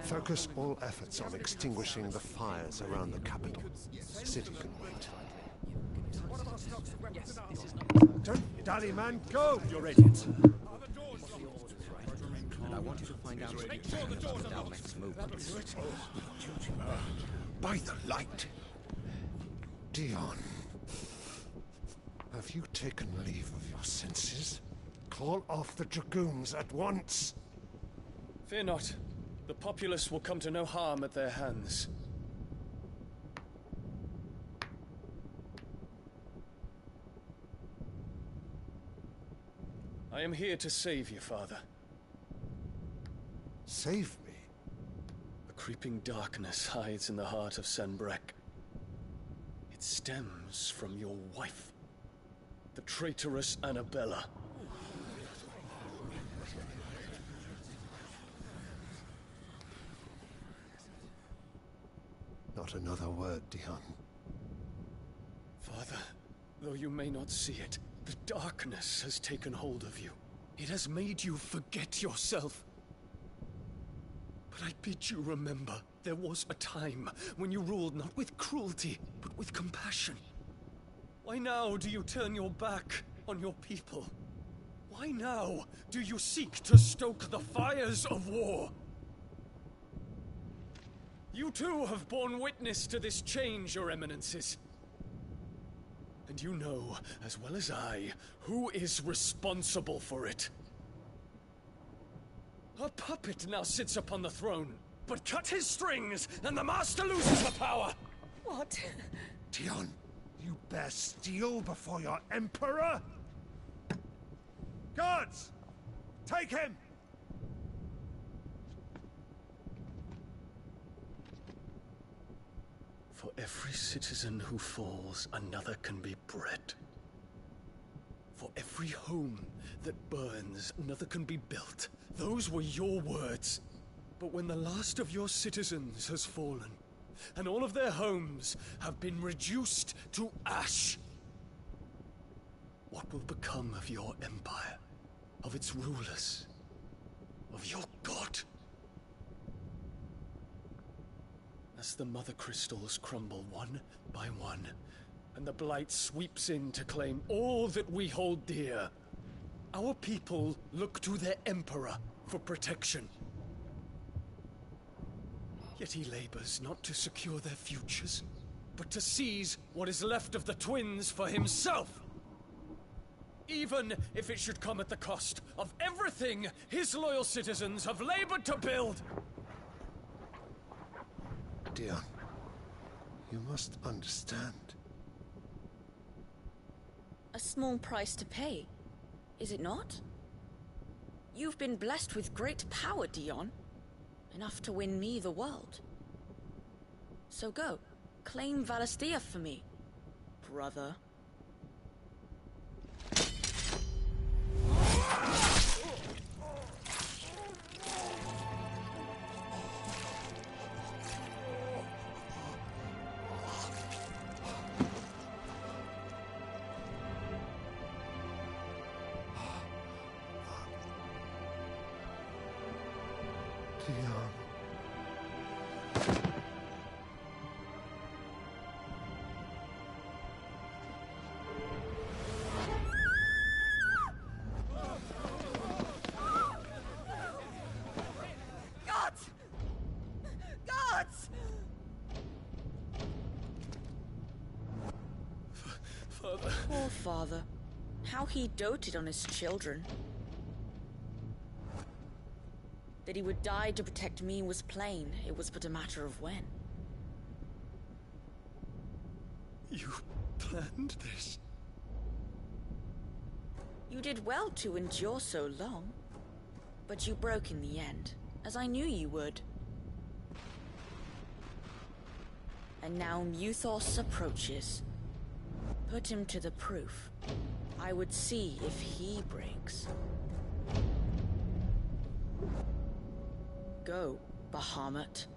X: Focus all efforts on extinguishing the fires around the capital. The city can wait.
M: Don't dally, man. Go!
L: Your Radiance.
J: And I want you to find out Dalmec's movements.
N: By the light! Dion, have you taken leave of your senses? Call off the Dragoons at once!
Y: Fear not. The populace will come to no harm at their hands. I am here to save you, Father.
N: Save me?
Y: A creeping darkness hides in the heart of Sanbreque. It stems from your wife, the traitorous Annabella.
N: Not another word, Dion.
Y: Father, though you may not see it, the darkness has taken hold of you. It has made you forget yourself. But I bid you remember, there was a time when you ruled not with cruelty, but with compassion. Why now do you turn your back on your people? Why now do you seek to stoke the fires of war? You too have borne witness to this change, Your Eminences. And you know, as well as I, who is responsible for it. A puppet now sits upon the throne, but cut his strings, and the master loses the power!
V: What?
N: Dion, you bear steel before your Emperor? Guards! Take him!
Y: For every citizen who falls, another can be bred. For every home that burns, another can be built. Those were your words. But when the last of your citizens has fallen, and all of their homes have been reduced to ash, what will become of your empire, of its rulers, of your god? As the Mother Crystals crumble one by one, and the Blight sweeps in to claim all that we hold dear, our people look to their Emperor for protection. Yet he labors not to secure their futures, but to seize what is left of the twins for himself. Even if it should come at the cost of everything his loyal citizens have labored to build.
N: Dion, you must understand.
I: A small price to pay, is it not? You've been blessed with great power, Dion. Enough to win me the world. So go, claim Valisthea for me, brother.
N: Dion.
V: Gods! Gods!
Y: Father.
I: Poor father. How he doted on his children. That he would die to protect me was plain. It was but a matter of when.
Y: You planned this?
I: You did well to endure so long. But you broke in the end, as I knew you would. And now Muthos approaches. Put him to the proof. I would see if he breaks. Go, Bahamut.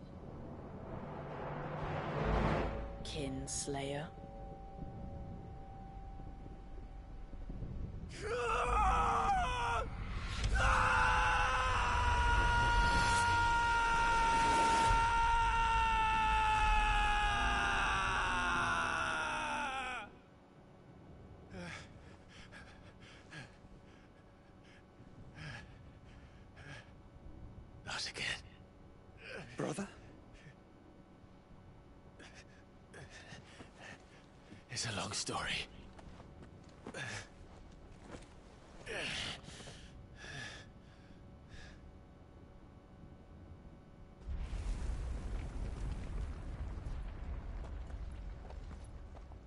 I: Kinslayer.
Y: Not again.
L: Brother?
B: It's a long story.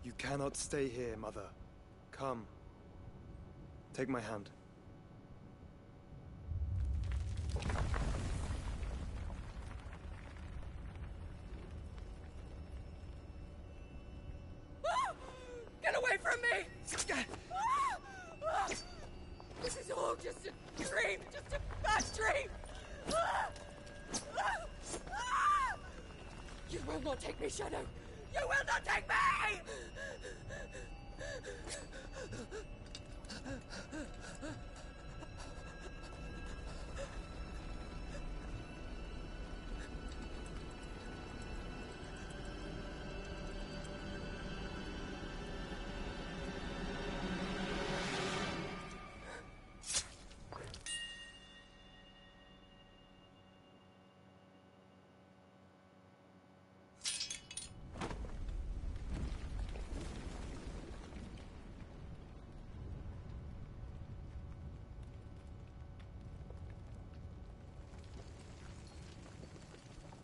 X: You cannot stay here, Mother. Come. Take my hand.
V: Get away from me! This is all just a dream, just a bad dream! You will not take me, Shadow! You will not take me!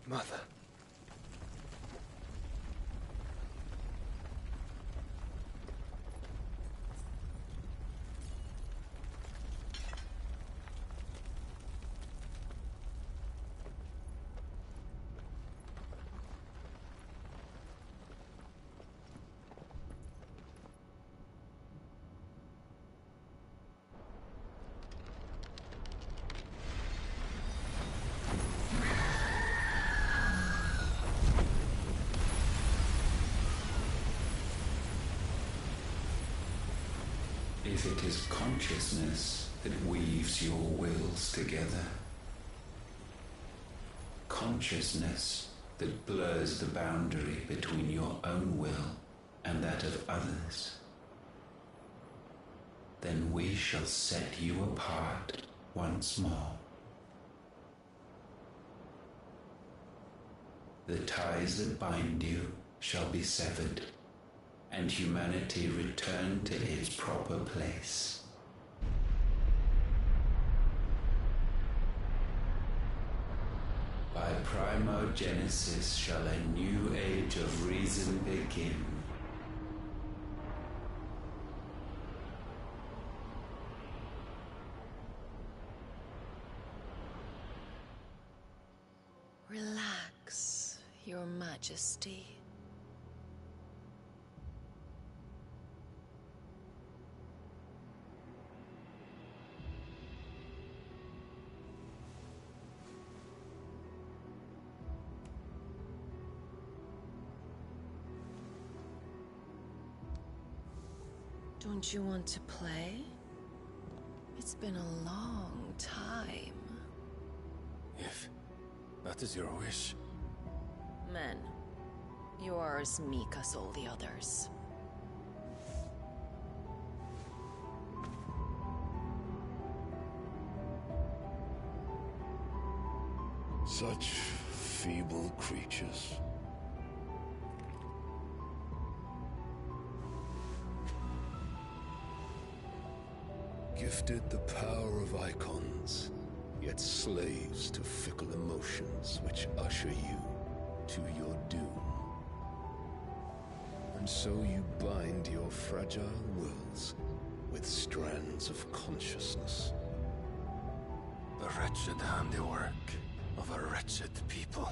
X: Mother.
E: If it is consciousness that weaves your wills together, consciousness that blurs the boundary between your own will and that of others, then we shall set you apart once more. The ties that bind you shall be severed, and humanity return to its proper place. By primogenesis shall a new age of reason begin.
C: Relax, Your Majesty. Don't you want to play? It's been a long time.
B: If that is your wish.
C: Men, you are as meek as all the others.
B: Such feeble creatures. Gifted the power of icons, yet slaves to fickle emotions which usher you to your doom. And so you bind your fragile wills with strands of consciousness. The wretched handiwork of a wretched people.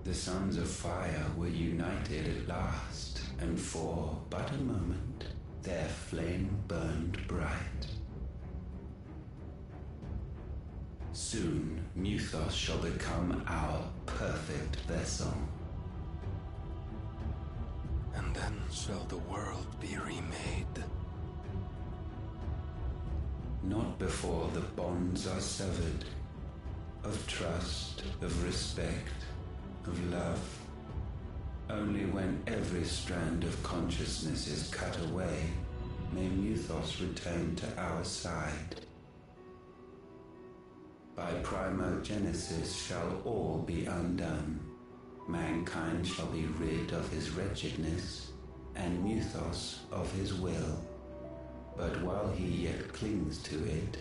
E: The Sons of Fire were united at last, and for but a moment their flame burned bright. Soon Mythos shall become our perfect vessel.
B: And then shall the world be remade.
E: Not before the bonds are severed, of trust, of respect, of love. Only when every strand of consciousness is cut away may Mythos return to our side. By primogenesis shall all be undone, mankind mankind shall be rid of his wretchedness, and Mythos of his will. But while he yet clings to it,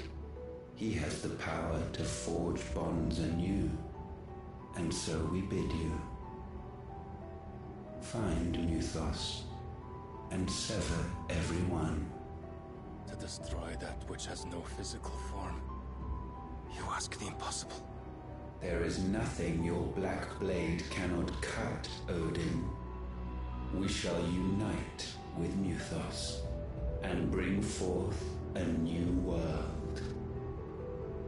E: he has the power to forge bonds anew, and so we bid you. Find Mythos, and sever every one.
H: To destroy that which has no physical form. You ask the impossible.
E: There is nothing your black blade cannot cut, Odin. We shall unite with Mythos, and bring forth a new world.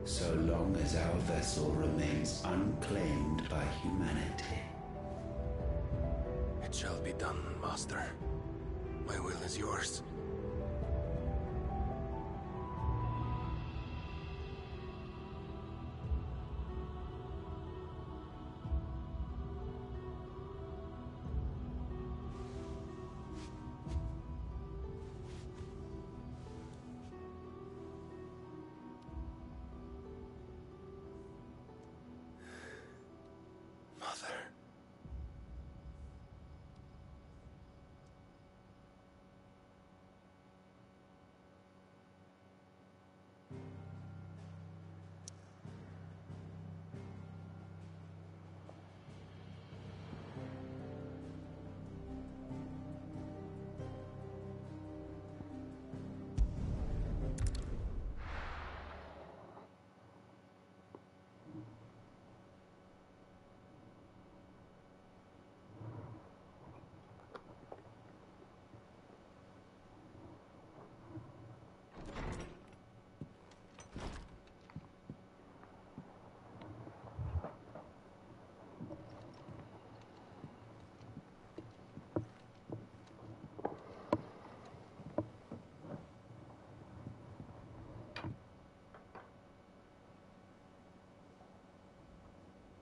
E: So long as our vessel remains unclaimed by humanity.
H: It shall be done, Master. My will is yours.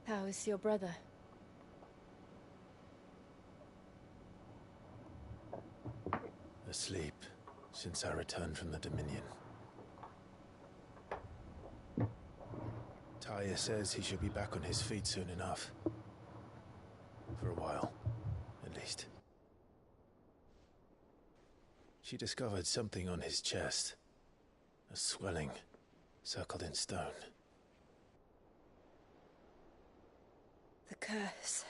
T: How is your brother?
B: Asleep since I returned from the Dominion. Taya says he should be back on his feet soon enough. For a while, at least. She discovered something on his chest. A swelling, circled in stone.
T: The curse.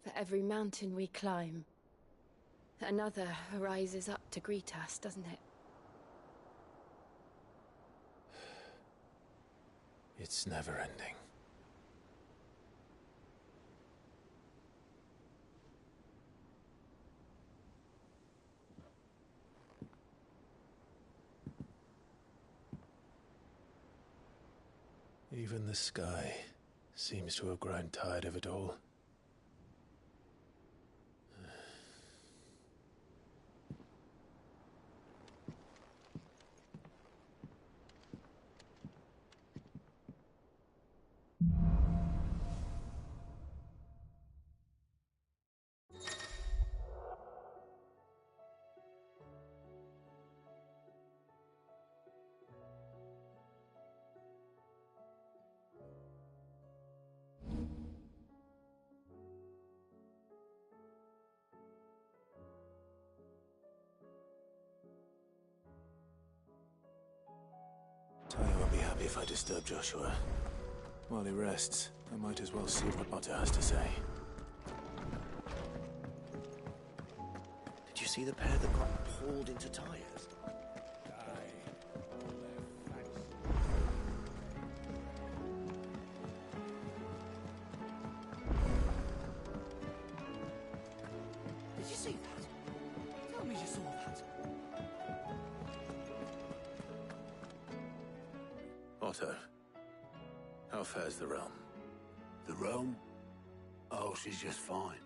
T: For every mountain we climb, another rises up to greet us, doesn't it?
B: It's never ending. Even the sky seems to have grown tired of it all. Taya won't be happy if I disturb Joshua. While he rests, I might as well see what Otter has to say.
O: Did you see the pair that got pulled into tires?
J: Did you see that? Tell me you saw that.
B: Otto, how fares the realm?
P: The realm? Oh, she's just fine.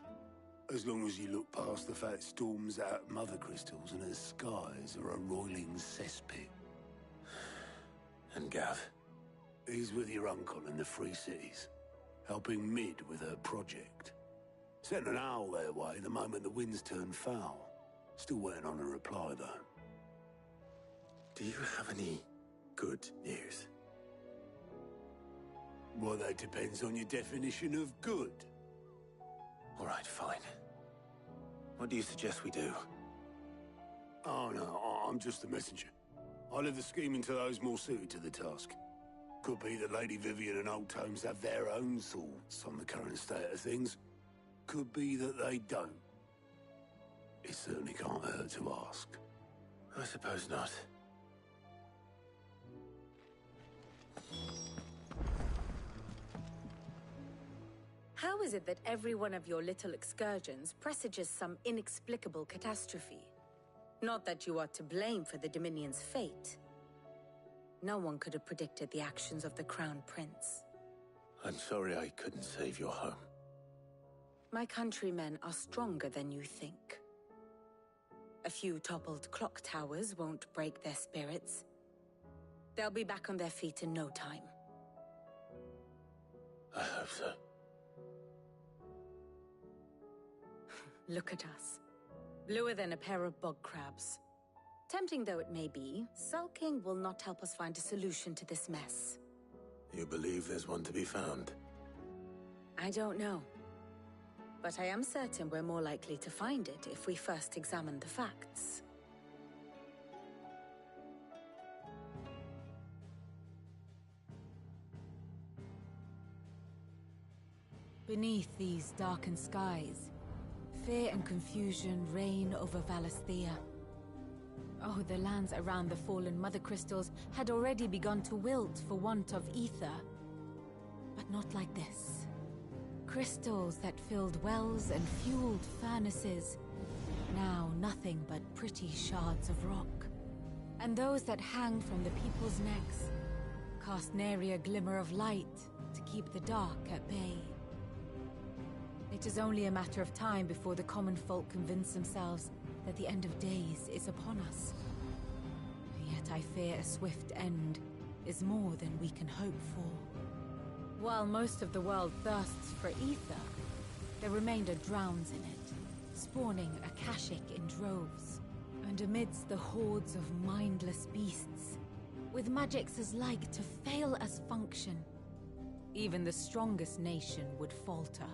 P: As long as you look past the fact storms out mother crystals and her skies are a roiling cesspit.
B: And Gav?
P: He's with your uncle in the Free Cities, helping Mid with her project. Sent an owl their way the moment the winds turned foul. Still waiting on a reply, though.
B: Do you have any good news. Well, that depends on your definition of good.
O: All right, fine. What do you suggest we do?
B: Oh, no, I'm just the messenger. I'll leave the scheming to those more suited to the task. Could be that Lady Vivian and Old Tomes have their own thoughts on the current state of things. Could be that they don't. It certainly can't hurt to ask.
O: I suppose not.
D: How is it that every one of your little excursions presages some inexplicable catastrophe? Not that you are to blame for the Dominion's fate. No one could have predicted the actions of the Crown Prince.
O: I'm sorry I couldn't save your home.
D: My countrymen are stronger than you think. A few toppled clock towers won't break their spirits. They'll be back on their feet in no time.
O: I hope so.
D: Look at us. Bluer than a pair of bog crabs. Tempting though it may be, sulking will not help us find a solution to this mess.
O: You believe there's one to be found?
D: I don't know. But I am certain we're more likely to find it if we first examine the facts.
Q: Beneath these darkened skies, fear and confusion reign over Valisthea. Oh, the lands around the fallen Mother Crystals had already begun to wilt for want of ether. But not like this. Crystals that filled wells and fueled furnaces. Now nothing but pretty shards of rock. And those that hang from the people's necks cast nary a glimmer of light to keep the dark at bay. It is only a matter of time before the common folk convince themselves that the end of days is upon us. Yet I fear a swift end is more than we can hope for. While most of the world thirsts for ether, the remainder drowns in it, spawning Akashic in droves. And amidst the hordes of mindless beasts, with magics as like to fail as function, even the strongest nation would falter.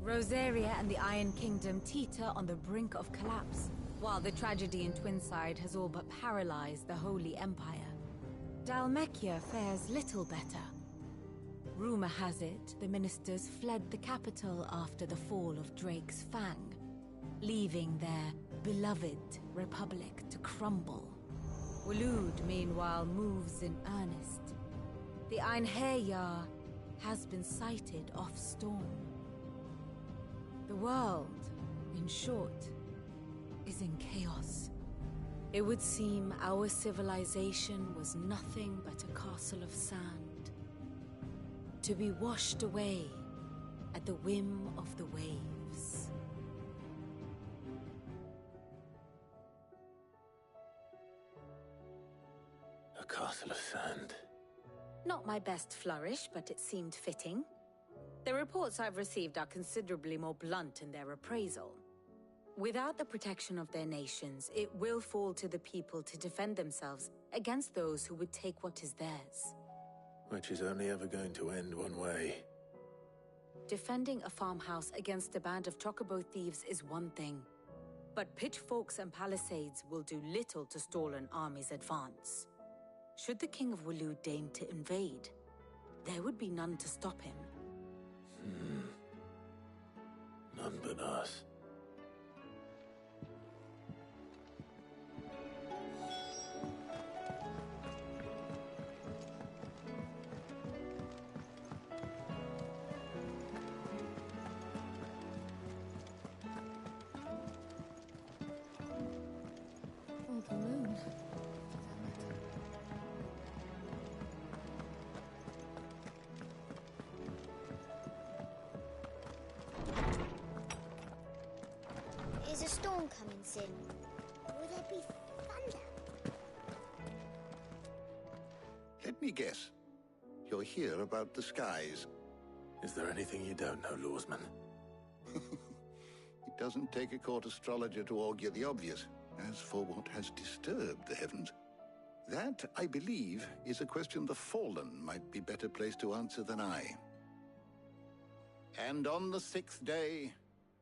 Q: Rosaria and the Iron Kingdom teeter on the brink of collapse, while the tragedy in Twinside has all but paralyzed the Holy Empire. Dhalmekia fares little better. Rumor has it the ministers fled the capital after the fall of Drake's Fang, leaving their beloved republic to crumble. Waloed, meanwhile, moves in earnest. The Einherjar has been sighted off Storm. The world, in short, is in chaos. It would seem our civilization was nothing but a castle of sand, to be washed away at the whim of the waves.
O: A castle of sand.
D: Not my best flourish, but it seemed fitting. The reports I've received are considerably more blunt in their appraisal. Without the protection of their nations, it will fall to the people to defend themselves against those who would take what is theirs.
O: Which is only ever going to end one way.
D: Defending a farmhouse against a band of chocobo thieves is one thing, but pitchforks and palisades will do little to stall an army's advance. Should the King of Waloed deign to invade, there would be none to stop him.
O: None but us.
Q: Oh, the moon.
R: Is a storm coming soon? Will there be thunder?
P: Let me guess. You're here about the skies.
O: Is there anything you don't know, Lawsman?
P: It doesn't take a court astrologer to augur the obvious. As for what has disturbed the heavens,
F: That, I believe, is a question the Fallen might be better placed to answer than I. And on the 6th day,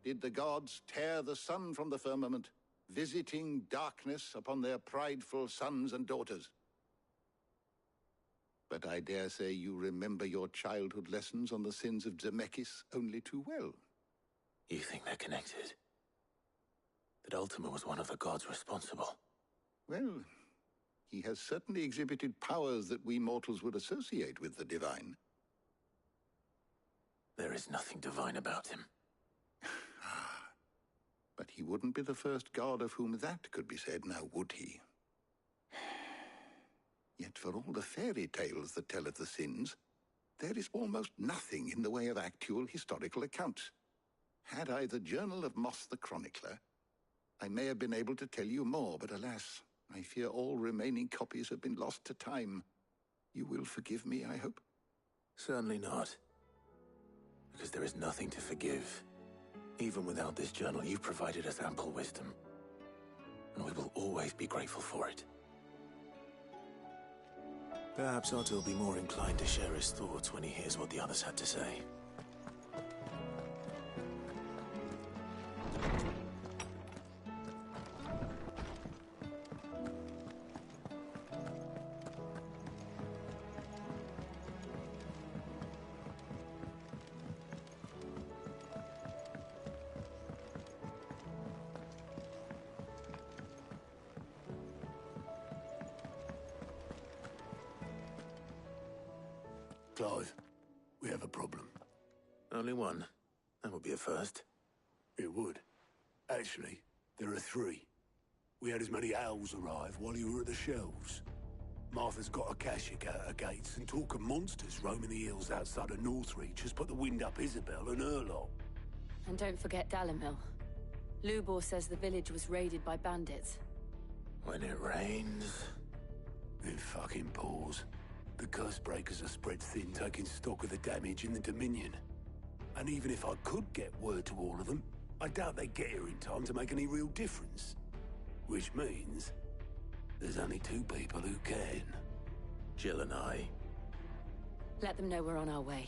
F: did the gods tear the sun from the firmament, visiting darkness upon their prideful sons and daughters. But I dare say you remember your childhood lessons on the sins of Zemeckis only too well.
O: You think they're connected? That Ultima was one of the gods responsible?
F: Well, he has certainly exhibited powers that we mortals would associate with the divine.
O: There is nothing divine about him.
F: But he wouldn't be the first god of whom that could be said, now would he? Yet for all the fairy tales that tell of the sins, there is almost nothing in the way of actual historical accounts. Had I the Journal of Moss the Chronicler, I may have been able to tell you more, but alas, I fear all remaining copies have been lost to time. You will forgive me, I hope?
O: Certainly not. Because there is nothing to forgive. Even without this journal, you've provided us ample wisdom. And we will always be grateful for it. Perhaps Otto will be more inclined to share his thoughts when he hears what the others had to say.
P: Clive, we have a problem.
O: Only one. That would be a first.
P: It would. Actually, there are 3. We had as many owls arrive while you were at the shelves. Martha's got a Akashic out her gates, and talk of monsters roaming the hills outside of Northreach has put the wind up Isabel and her lot.
C: And don't forget Dalimil. Lubor says the village was raided by bandits.
O: When it rains...
P: It fucking pours. The Cursebreakers are spread thin, taking stock of the damage in the Dominion. And even if I could get word to all of them, I doubt they'd get here in time to make any real difference. Which means there's only 2 people who can.
O: Jill and I.
C: Let them know we're on our way.